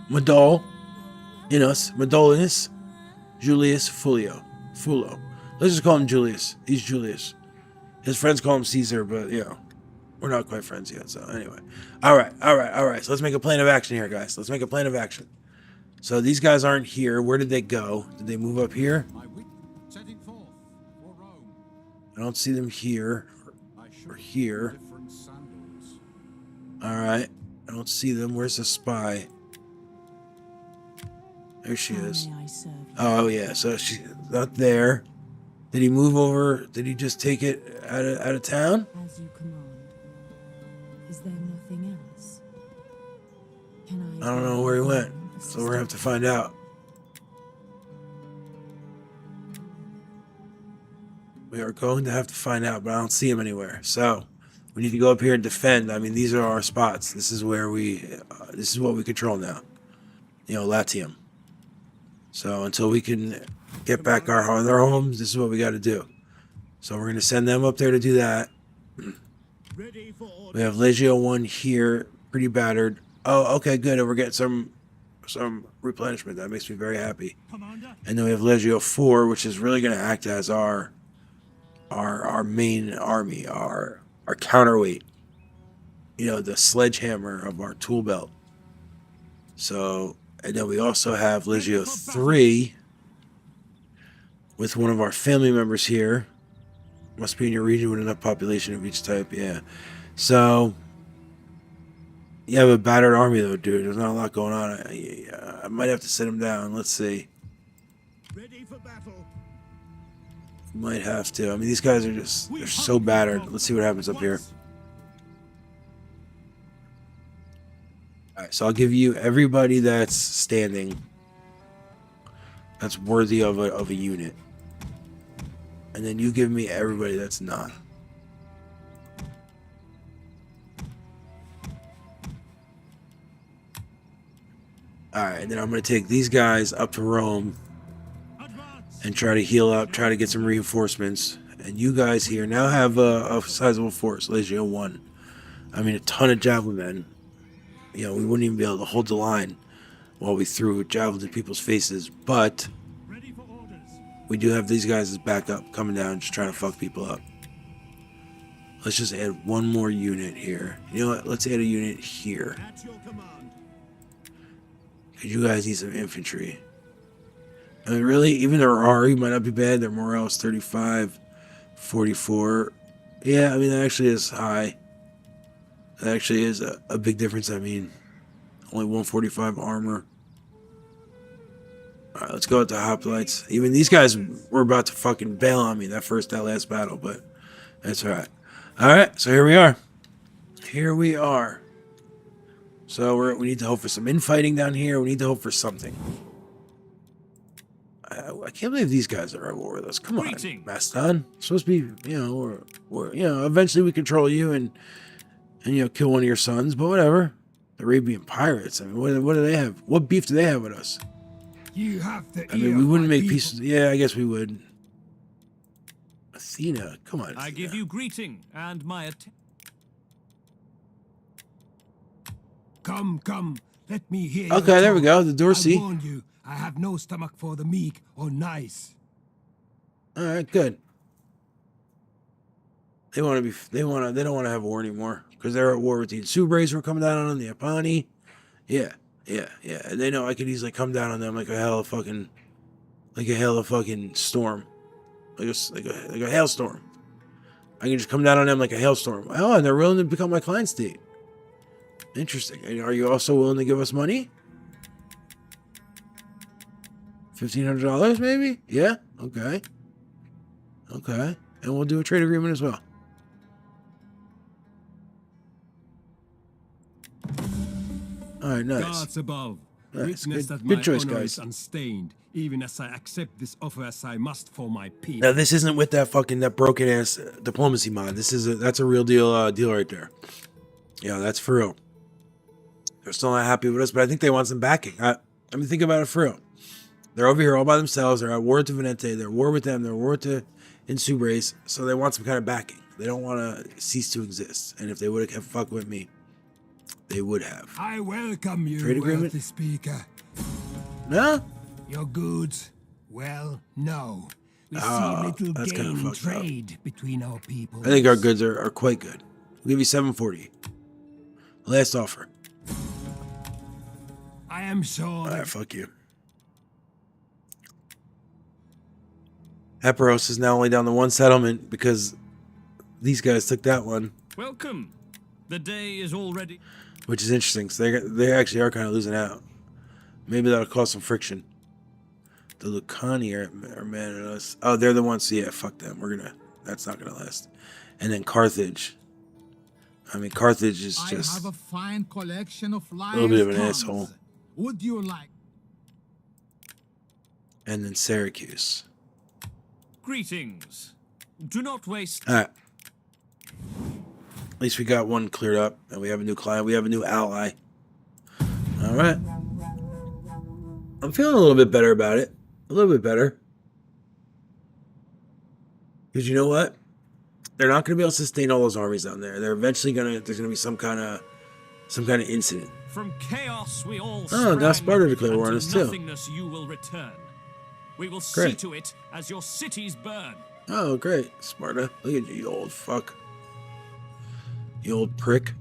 Medol. Inus. Medolinus. Julius Fullo. Let's just call him Julius. He's Julius. His friends call him Caesar, but, you know, we're not quite friends yet, so anyway. All right. So let's make a plan of action here, guys. Let's make a plan of action. So these guys aren't here. Where did they go? Did they move up here? Setting forth for Rome. I don't see them here or here. Different sandals. All right. I don't see them. Where's the spy? There she is. How may I serve you? Oh, yeah. So she's not there. Did he move over? Did he just take it out of town? As you command. Is there nothing else? Can I don't know where he went. So we're going to have to find out. We are going to have to find out, but I don't see him anywhere. So we need to go up here and defend. I mean, these are our spots. This is where this is what we control now. You know, Latium. So until we can get back our homes, this is what we got to do. So we're going to send them up there to do that. Ready for We have Legio 1 here, pretty battered. Oh, okay, good. And we're getting some replenishment. That makes me very happy. Commander. And then we have Legio 4, which is really going to act as our main army, our counterweight. You know, the sledgehammer of our tool belt. So, and then we also have Legio 3 with one of our family members here. Must be in your region with enough population of each type, yeah. So, you have a battered army though, dude. There's not a lot going on. I might have to sit him down. Let's see. Ready for battle. Might have to. I mean, these guys are they're so battered. Let's see what happens up here. Alright, so I'll give you everybody that's standing, that's worthy of a unit. And then you give me everybody that's not. Alright, and then I'm going to take these guys up to Rome Advance. and try to heal up, try to get some reinforcements. And you guys here now have a sizable force, Legio 1. I mean, a ton of javelin men. You know, we wouldn't even be able to hold the line while we threw javelins in people's faces. But Ready for orders. we do have these guys as backup coming down, just trying to fuck people up. Let's just add one more unit here. You know what? Let's add a unit here. At your command. Because you guys need some infantry. I mean, really, even their RE might not be bad. Their morale is 35, 44. Yeah, I mean, that actually is high. That actually is a big difference. I mean, only 145 armor. Alright, let's go with the hoplites. Even these guys were about to fucking bail on me that last battle, but that's alright. Alright, so here we are. Here we are. So we need to hope for some infighting down here. We need to hope for something. I can't believe these guys are at war with us. Come on, Mastodon. It's supposed to be, you know, eventually we control you and kill one of your sons, but whatever. The Arabian pirates. I mean, what do they have? What beef do they have with us? You have the I mean, we wouldn't make peace. Yeah, I guess we would. Athena, come on. Athena. I give you greeting and my Come, let me hear. Okay, there we go. The Dorsey. I warn you, I have no stomach for the meek or nice. All right, good. They don't want to have war anymore because they're at war with the Insubres who are coming down on them, the Apani. Yeah. And they know I could easily come down on them like a hell of fucking storm, like a hailstorm. I can just come down on them like a hailstorm. Oh, and they're willing to become my client state. Interesting. And are you also willing to give us money? $1,500 maybe? Yeah. Okay. And we'll do a trade agreement as well. All right, nice. Gods above, Nice. witness that Good my choice, honor guys. is unstained, even as I accept this offer as I must for my people. Now this isn't with that broken ass diplomacy mod. That's a real deal right there. Yeah, that's for real. They're still not happy with us, but I think they want some backing. I mean, think about it for real. They're over here all by themselves. They're at war with the Venete. They're at war with them. They're at war with the Insubres. So they want some kind of backing. They don't want to cease to exist. And if they would have fucked with me, they would have. I welcome you, Trade agreement? worthy speaker. No? Your goods, well, no. We see little that's kinda gain in fucked up. trade between our people. I think our goods are quite good. We'll give you $740. Last offer. I am sure. All right, fuck you. Epirote is now only down to one settlement because these guys took that one, welcome. The day is already. which is interesting. So they actually are kind of losing out. Maybe that'll cause some friction. The Lucani are mad at us. Oh, they're the ones. Yeah, fuck them. That's not gonna last. And then Carthage. I mean, Carthage is just I have a fine collection of a little bit of an lions' asshole. tongues. Would you like? And then Syracuse. Greetings. Do not waste. All right. At least we got one cleared up, and we have a new client. We have a new ally. All right. I'm feeling a little bit better about it. A little bit better. Because you know what? They're not going to be able to sustain all those armies down there. They're eventually there's going to be some kind of incident. From chaos we all Oh, now sprang, Sparta declared war on and us to too. nothingness you will return. We will see Great. to it as your cities burn. Oh, great. Sparta. Look at you, you old fuck. You old prick.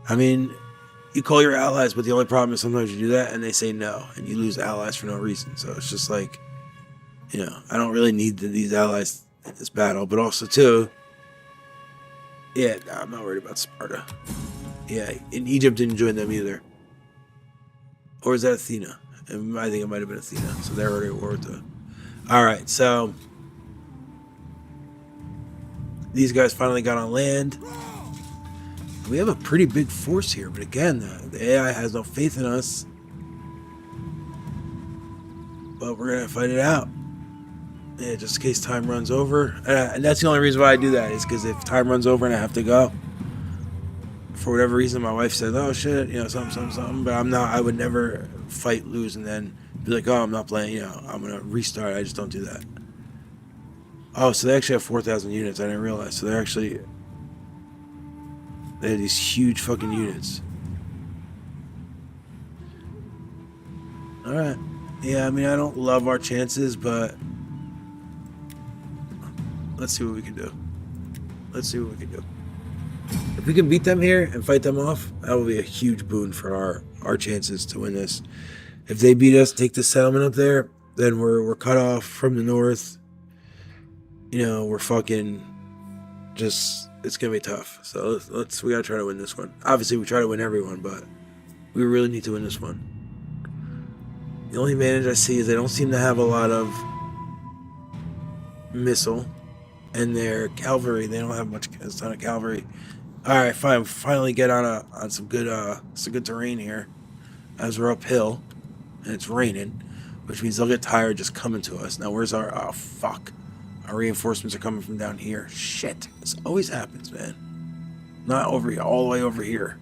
I mean, you call your allies, but the only problem is sometimes you do that and they say no, and you lose allies for no reason. So it's just like, I don't really need these allies in this battle, but also too, yeah, nah, I'm not worried about Sparta. Yeah, and Egypt didn't join them either. Or is that Athena? I think it might have been Athena. So they're already at war with the... Alright, so... These guys finally got on land. We have a pretty big force here, but again, the AI has no faith in us. But we're going to fight it out. Yeah, just in case time runs over. And that's the only reason why I do that, is because if time runs over and I have to go, for whatever reason, my wife says, oh shit, something, but I would never fight, lose, and then be like, oh, I'm not playing, I'm going to restart. I just don't do that. Oh, so they actually have 4,000 units. I didn't realize. So they have these huge fucking units. Alright. Yeah, I mean, I don't love our chances, but let's see what we can do. If we can beat them here and fight them off, that will be a huge boon for our chances to win this. If they beat us, take the settlement up there, then we're cut off from the north. We're fucking just, it's gonna be tough. So we gotta try to win this one. Obviously we try to win every one, but we really need to win this one. The only advantage I see is they don't seem to have a lot of missile, and their cavalry, they don't have much, a ton of cavalry. All right, fine. Finally get on some good terrain here, as we're uphill, and it's raining, which means they'll get tired just coming to us. Now, where's our? Oh fuck! Our reinforcements are coming from down here. Shit! This always happens, man. Not over here, all the way over here.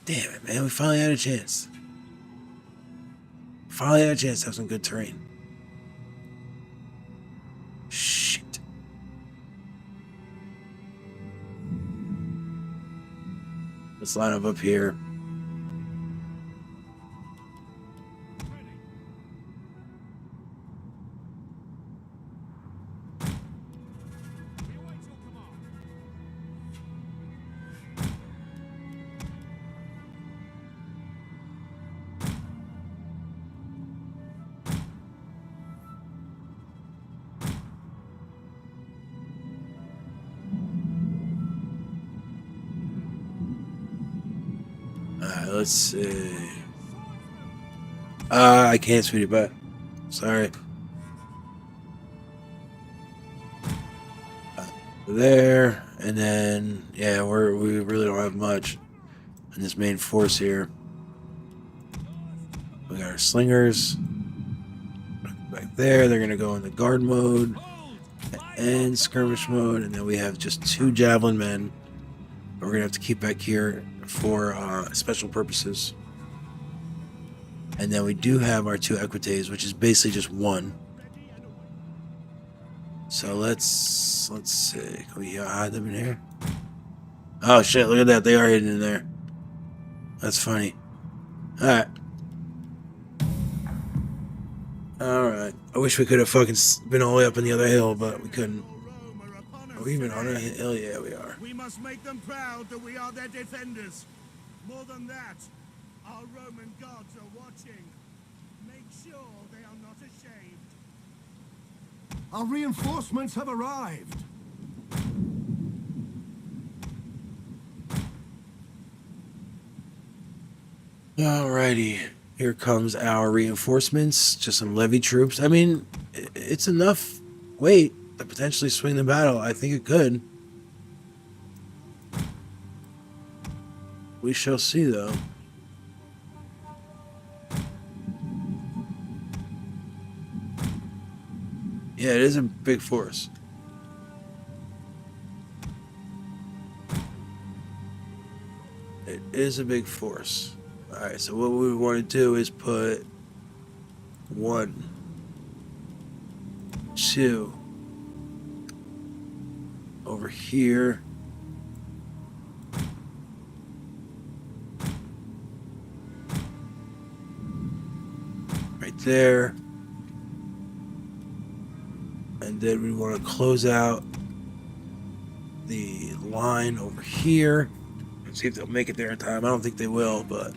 Damn it, man! We finally had a chance. Finally had a chance to have some good terrain. Shit. Let's line up here. Let's see. I can't, sweetie, but sorry. There, and then yeah, we really don't have much in this main force here. We got our slingers back there. They're gonna go into guard mode and skirmish mode, and then we have just 2 javelin men. We're gonna have to keep back here for special purposes. And then we do have our 2 equites, which is basically just 1. So let's see. Can we hide them in here? Oh shit, look at that. They are hidden in there. That's funny. Alright. Alright. I wish we could have fucking been all the way up on the other hill, but we couldn't. Are we even on a hill? Yeah, we are. We must make them proud that we are their defenders. More than that, our Roman gods are watching. Make sure they are not ashamed. Our reinforcements have arrived. Alrighty. Here comes our reinforcements. Just some levy troops. I mean, it's enough weight to potentially swing the battle. I think it could. We shall see, though. Yeah, it is a big force. It is a big force. Alright, so what we want to do is put 1, 2 over here. Right there. And then we want to close out the line over here. Let's see if they'll make it there in time. I don't think they will, but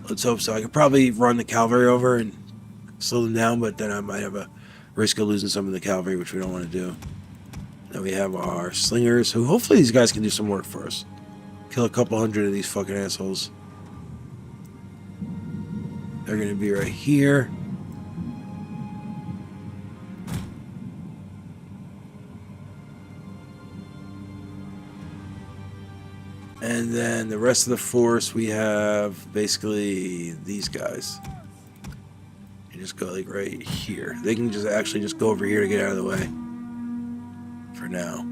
let's hope so. I could probably run the cavalry over and slow them down, but then I might have a risk of losing some of the cavalry, which we don't want to do. Then we have our slingers, who hopefully these guys can do some work for us. Kill a couple hundred of these fucking assholes. They're going to be right here. And then the rest of the force, we have basically these guys. You just go like right here. They can just actually just go over here to get out of the way. For now.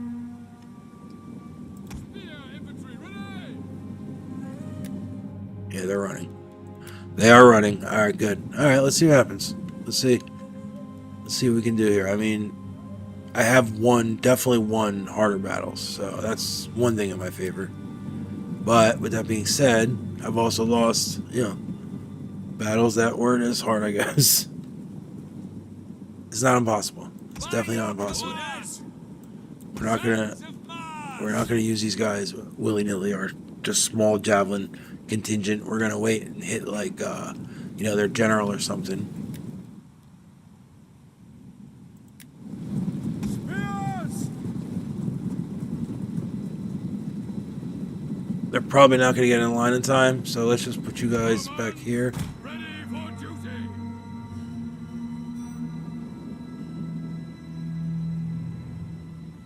Yeah, they're running. They are running. Alright, good. Alright, let's see what happens. Let's see. Let's see what we can do here. I mean, I have definitely won harder battles. So that's one thing in my favor. But with that being said, I've also lost, battles that weren't as hard, I guess. It's not impossible. It's definitely not impossible. We're not gonna use these guys willy-nilly or just small javelin contingent. We're gonna wait and hit like their general or something. They're probably not going to get in line in time, so let's just put you guys back here. Ready for duty.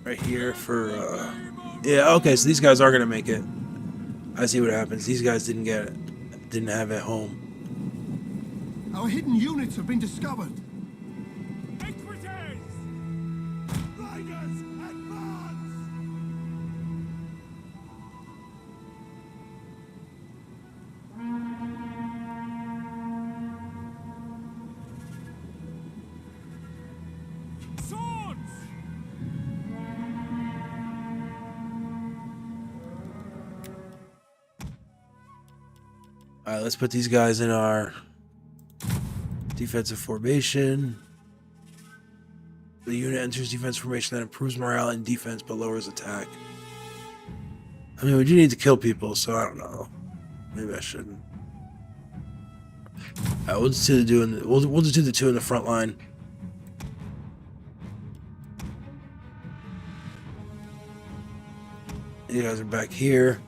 right here for, yeah, okay, so these guys are gonna make it. I see what happens. These guys didn't have it home. Our hidden units have been discovered. Equities! Riders, advance! Swords! Alright, let's put these guys in our defensive formation. The unit enters defense formation that improves morale and defense but lowers attack. I mean, we do need to kill people, so I don't know. Maybe I shouldn't. Alright, we'll just do we'll just do the two in the front line. You guys are back here.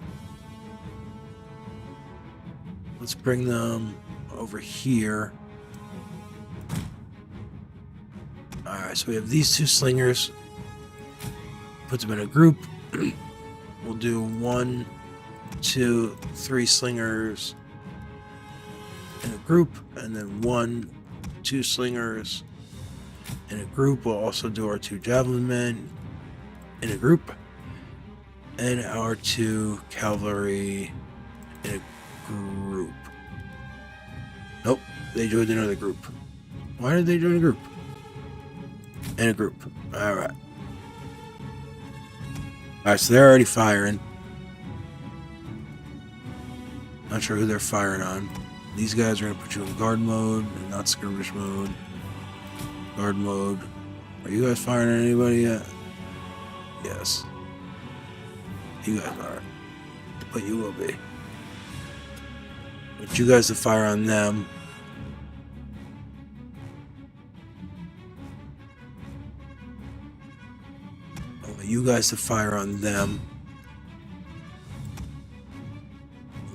Let's bring them over here. Alright, so we have these two slingers. Put them in a group. We'll do 1, 2, 3 slingers in a group, and then 1, 2 slingers in a group. We'll also do our 2 javelin men in a group, and our 2 cavalry in a group. Nope, they joined another group. Why did they join a group? In a group. Alright. Alright, so they're already firing. Not sure who they're firing on. These guys are going to put you in guard mode and not skirmish mode. Guard mode. Are you guys firing on anybody yet? Yes. You guys aren't. But you will be. But you guys to fire on them. I want you guys to fire on them.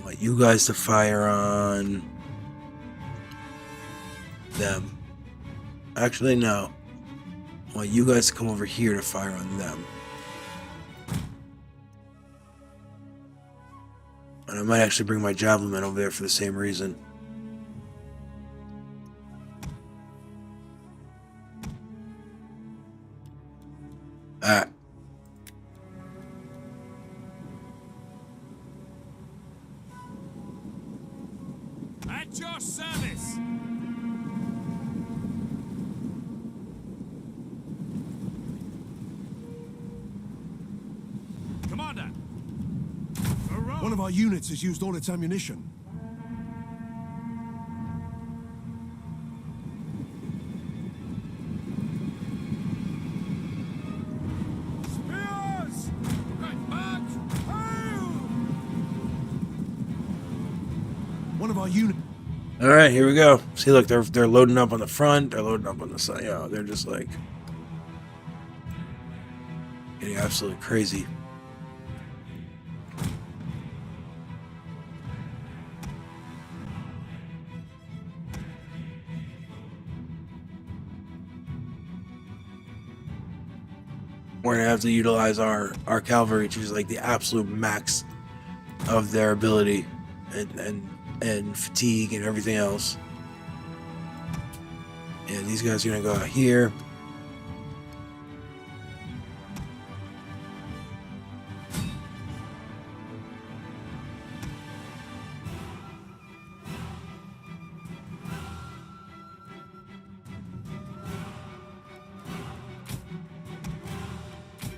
I want you guys to fire on them. Actually, no. I want you guys to come over here to fire on them. And I might actually bring my javelin men over there for the same reason. Alright. At your service! Commander! One of our units has used all its ammunition. Spears! Right back! Hail! One of our units. All right, here we go. See, look, they're loading up on the front. They're loading up on the side. Yeah, they're just like getting absolutely crazy. We're gonna have to utilize our cavalry to use like the absolute max of their ability and fatigue and everything else. And these guys are gonna go out here.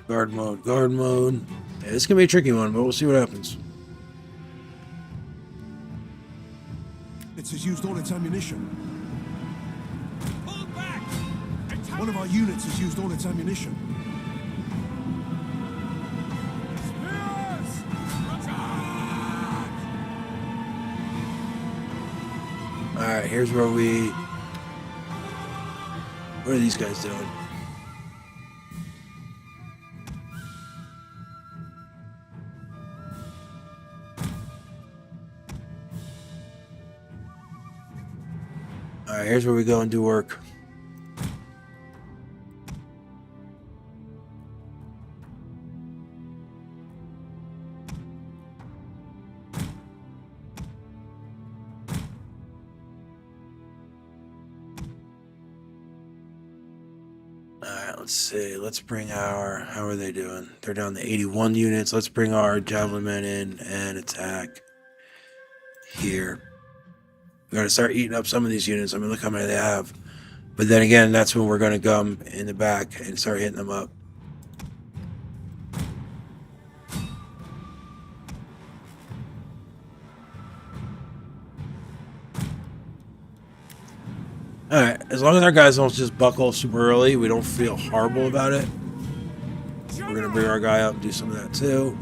Guard mode, guard mode. Yeah, this can be a tricky one, but we'll see what happens. It has used all its ammunition. Pull back! One of our units has used all its ammunition. Spears! Charge! Alright, here's where we... What are these guys doing? Alright, here's where we go and do work. Let's see. Let's bring our... How are they doing? They're down to 81 units. Let's bring our javelin men in and attack here. We're going to start eating up some of these units. I mean, look how many they have. But then again, that's when we're going to come in the back and start hitting them up. Alright, as long as our guys don't just buckle super early, we don't feel horrible about it. We're going to bring our guy up and do some of that too.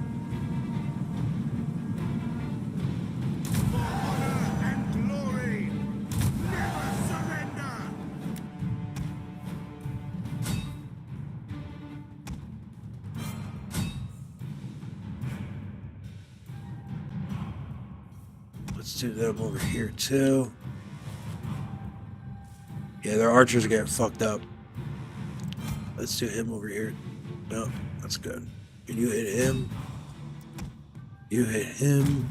Honor and glory. Never surrender. Let's do them over here too. Yeah, their archers are getting fucked up. Let's do him over here. No, that's good. Can you hit him? You hit him.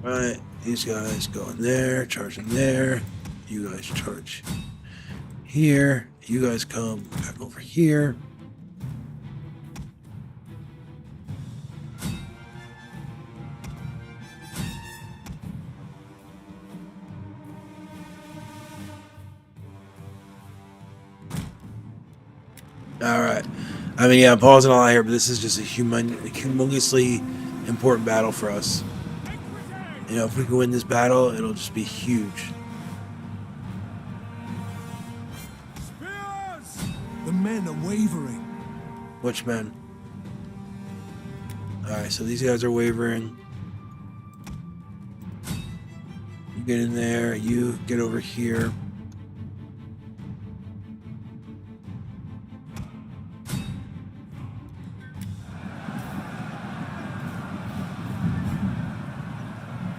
Alright, these guys go in there, charge in there. You guys charge here. You guys come back over here. Alright. I mean, yeah, I'm pausing a lot here, but this is just a humongously important battle for us. You know, if we can win this battle, it'll just be huge. Spears! The men are wavering. Which men? Alright, so these guys are wavering. You get in there, you get over here.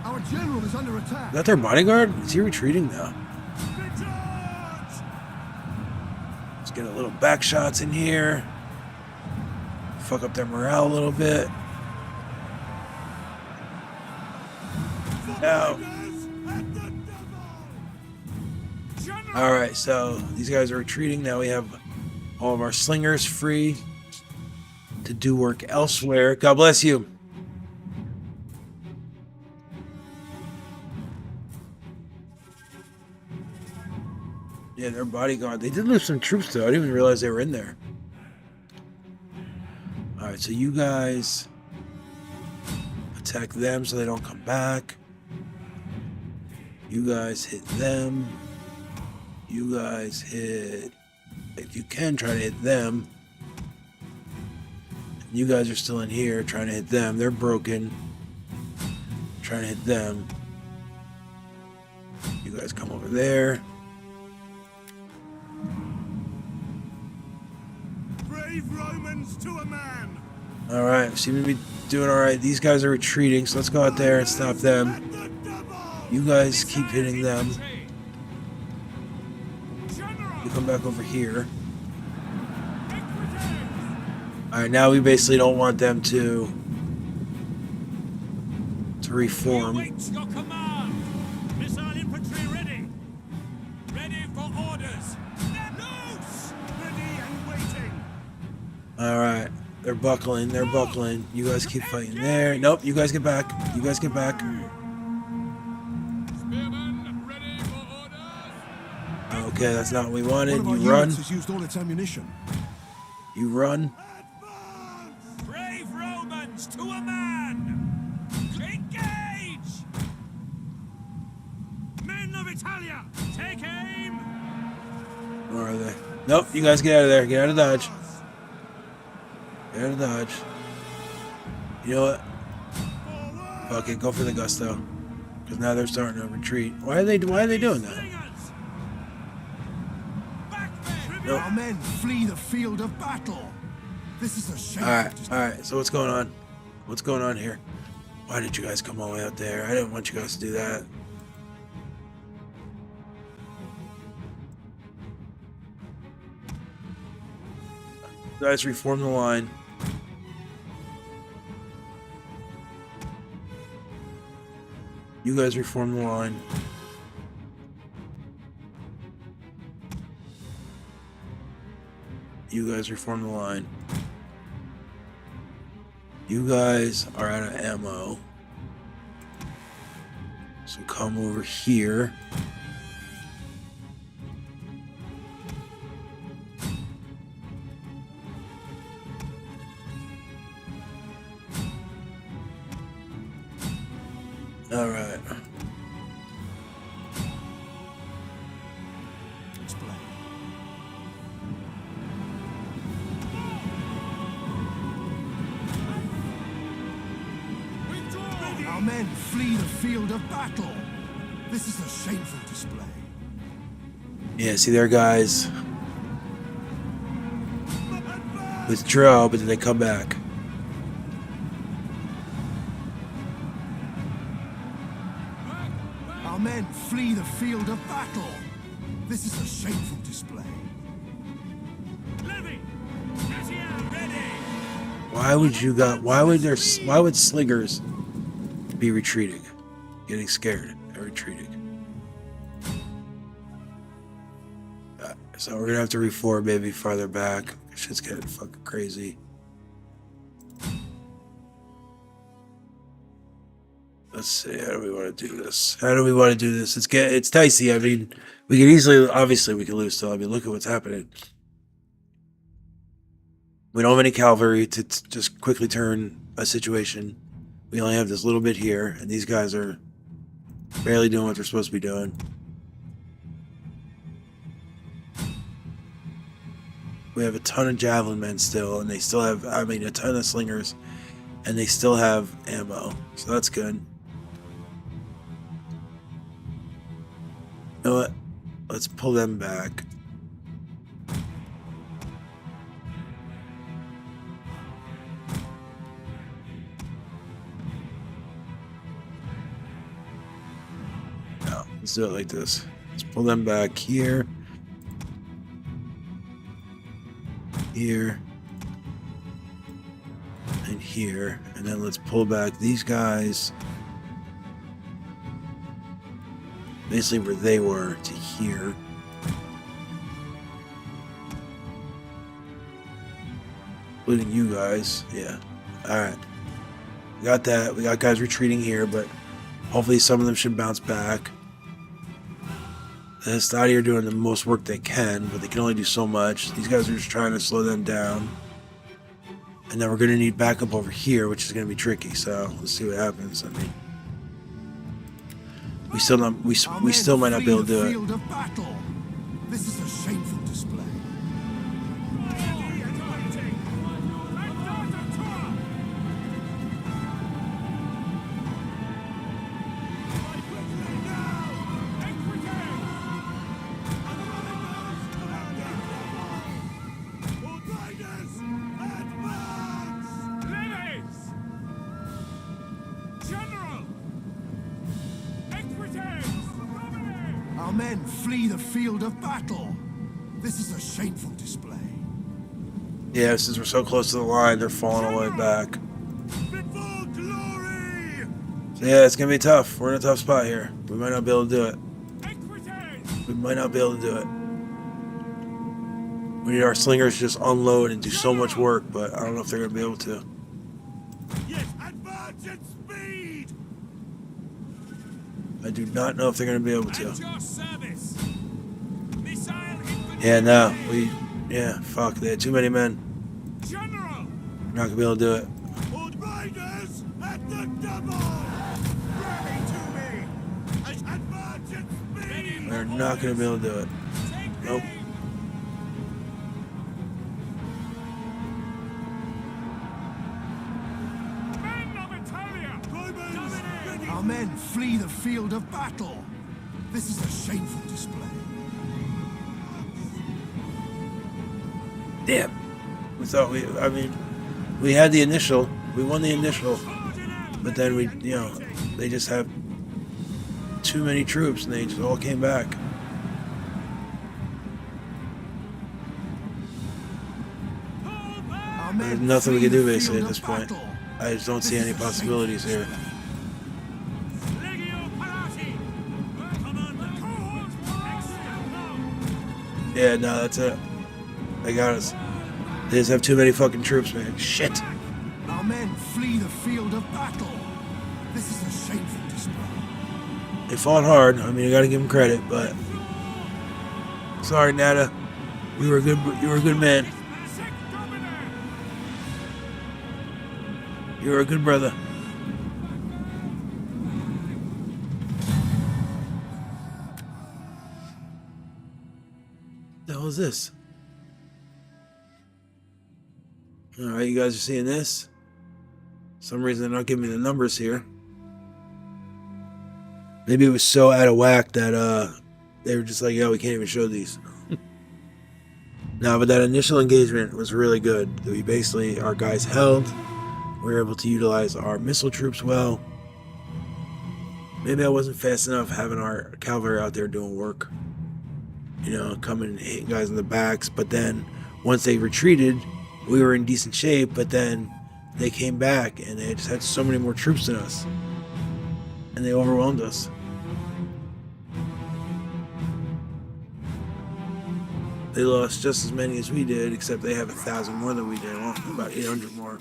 Our general is under attack. Is that their bodyguard? Is he retreating now? Let's get a little back shots in here. Fuck up their morale a little bit. Now. Alright, so these guys are retreating. Now we have all of our slingers free to do work elsewhere. God bless you. Yeah, their bodyguard. They did lose some troops, though. I didn't even realize they were in there. Alright, so you guys attack them so they don't come back. You guys hit them. You guys hit... If you can, try to hit them. You guys are still in here trying to hit them. They're broken. Trying to hit them. You guys come over there. Brave Romans to a man. Alright, we seem to be doing alright. These guys are retreating, so let's go out there and stop them. You guys keep hitting them. You come back over here. Alright, now we basically don't want them to reform. Awaits your command. Missile infantry ready. Ready for orders. Loose. Ready and waiting. Alright, they're buckling, they're buckling. You guys keep fighting there. Nope, you guys get back. You guys get back. Spearmen ready for orders. Okay, that's not what we wanted. One of You our run. units has used all its ammunition. You run. Brave Romans to a man. Engage. Men of Italia, take aim. Where are they? Nope, you guys get out of there. Get out of Dodge. Get out of Dodge. You know what? Fuck it, go for the gusto. Because now they're starting to retreat. Why are they doing that? Nope. Our men flee the field of battle. This is a shame. Alright, so what's going on? What's going on here? Why did you guys come all the way out there? I didn't want you guys to do that. You guys reform the line. You guys reform the line. You guys reform the line. You guys are out of ammo. So come over here. All right. Explain. Our men flee the field of battle. This is a shameful display. Yeah, see there, guys. Withdraw, but then they come back. Our men flee the field of battle. This is a shameful display. Levy! Cassian, ready! Why would slingers be retreating? Getting scared and retreating. So we're gonna have to reform maybe farther back. Shit's getting fucking crazy. Let's see, how do we want to do this? It's dicey. I mean, we could easily, obviously we could lose still. I mean, look at what's happening. We don't have any cavalry to just quickly turn a situation. We only have this little bit here, and these guys are barely doing what they're supposed to be doing. We have a ton of javelin men still, and they still have, I mean, a ton of slingers, and they still have ammo. So that's good. You know what? Let's pull them back. No, let's do it like this. Let's pull them back here. Here. And here. And then let's pull back these guys. Basically where they were to here. Including you guys. Yeah. Alright. We got that. We got guys retreating here, but hopefully some of them should bounce back. The Stadi are doing the most work they can, but they can only do so much. These guys are just trying to slow them down. And then we're going to need backup over here, which is going to be tricky, so let's see what happens. I mean, we still might not be able to do it. Field of battle. This is a shameful display. Our men flee the field of battle. This is a shameful display. Yeah, since we're so close to the line, they're falling all the way back. Before glory! So yeah, it's going to be tough. We're in a tough spot here. We might not be able to do it. We might not be able to do it. We need our slingers to just unload and do so much work, but I don't know if they're going to be able to. Yes, advance at speed! I do not know if they're going to be able to. At your service. Missile infantry. Yeah, no. Yeah, fuck. They had too many men. General. We're not going to be able to do it. Old riders at the double! Rally to me! Advance at speed! We're not going to be able to do it. Take Nope. aim. Men of Italia. Dominate. Our men flee the field of battle. This is a shameful display. Damn. We had the initial. We won the initial. But then they just have too many troops and they just all came back. Our There's men nothing we flee can do the basically field at this of point. battle. I just don't see any possibilities here. Legio Parati. Commander. Cohorts external. Yeah, no, that's it. They got us. They just have too many fucking troops, man. Shit. Our men flee the field of battle. This is a shameful display. They fought hard. I mean, I gotta give them credit, but sorry, Nada. You were a good man. You were a good brother. The hell is this? All right, you guys are seeing this. For some reason, they're not giving me the numbers here. Maybe it was so out of whack that they were just like, "Yo, we can't even show these." No, but that initial engagement was really good. We basically, our guys held. We were able to utilize our missile troops well. Maybe I wasn't fast enough having our cavalry out there doing work. You know, coming and hitting guys in the backs. But then, once they retreated, we were in decent shape. But then, they came back and they just had so many more troops than us. And they overwhelmed us. They lost just as many as we did, except they have 1,000 more than we did. Well, about 800 more.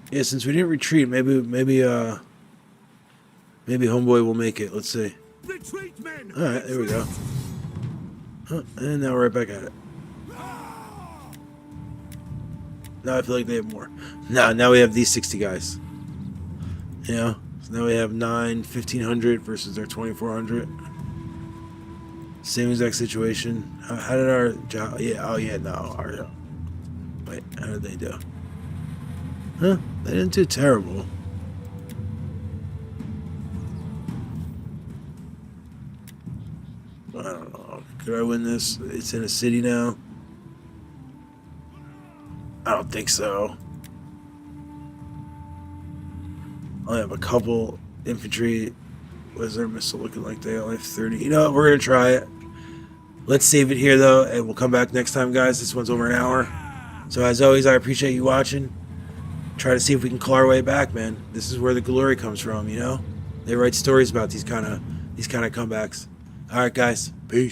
Yeah, since we didn't retreat, maybe Homeboy will make it. Let's see. Retreat, men! All right, there we go. Huh, and now we're right back at it. Now I feel like they have more. Now we have these 60 guys. You know? So now we have 1,500 versus their 2,400. Same exact situation. How did our job... Yeah, oh yeah, no. Our, wait, how did they do? Huh? They didn't do terrible. I don't know. Could I win this? It's in a city now. I don't think so. I only have a couple infantry. What is their missile looking like? They only have 30. You know what? We're going to try it. Let's save it here, though, and we'll come back next time, guys. This one's over an hour. So, as always, I appreciate you watching. Try to see if we can claw our way back, man. This is where the glory comes from, you know? They write stories about these kind of comebacks. All right, guys. Peace.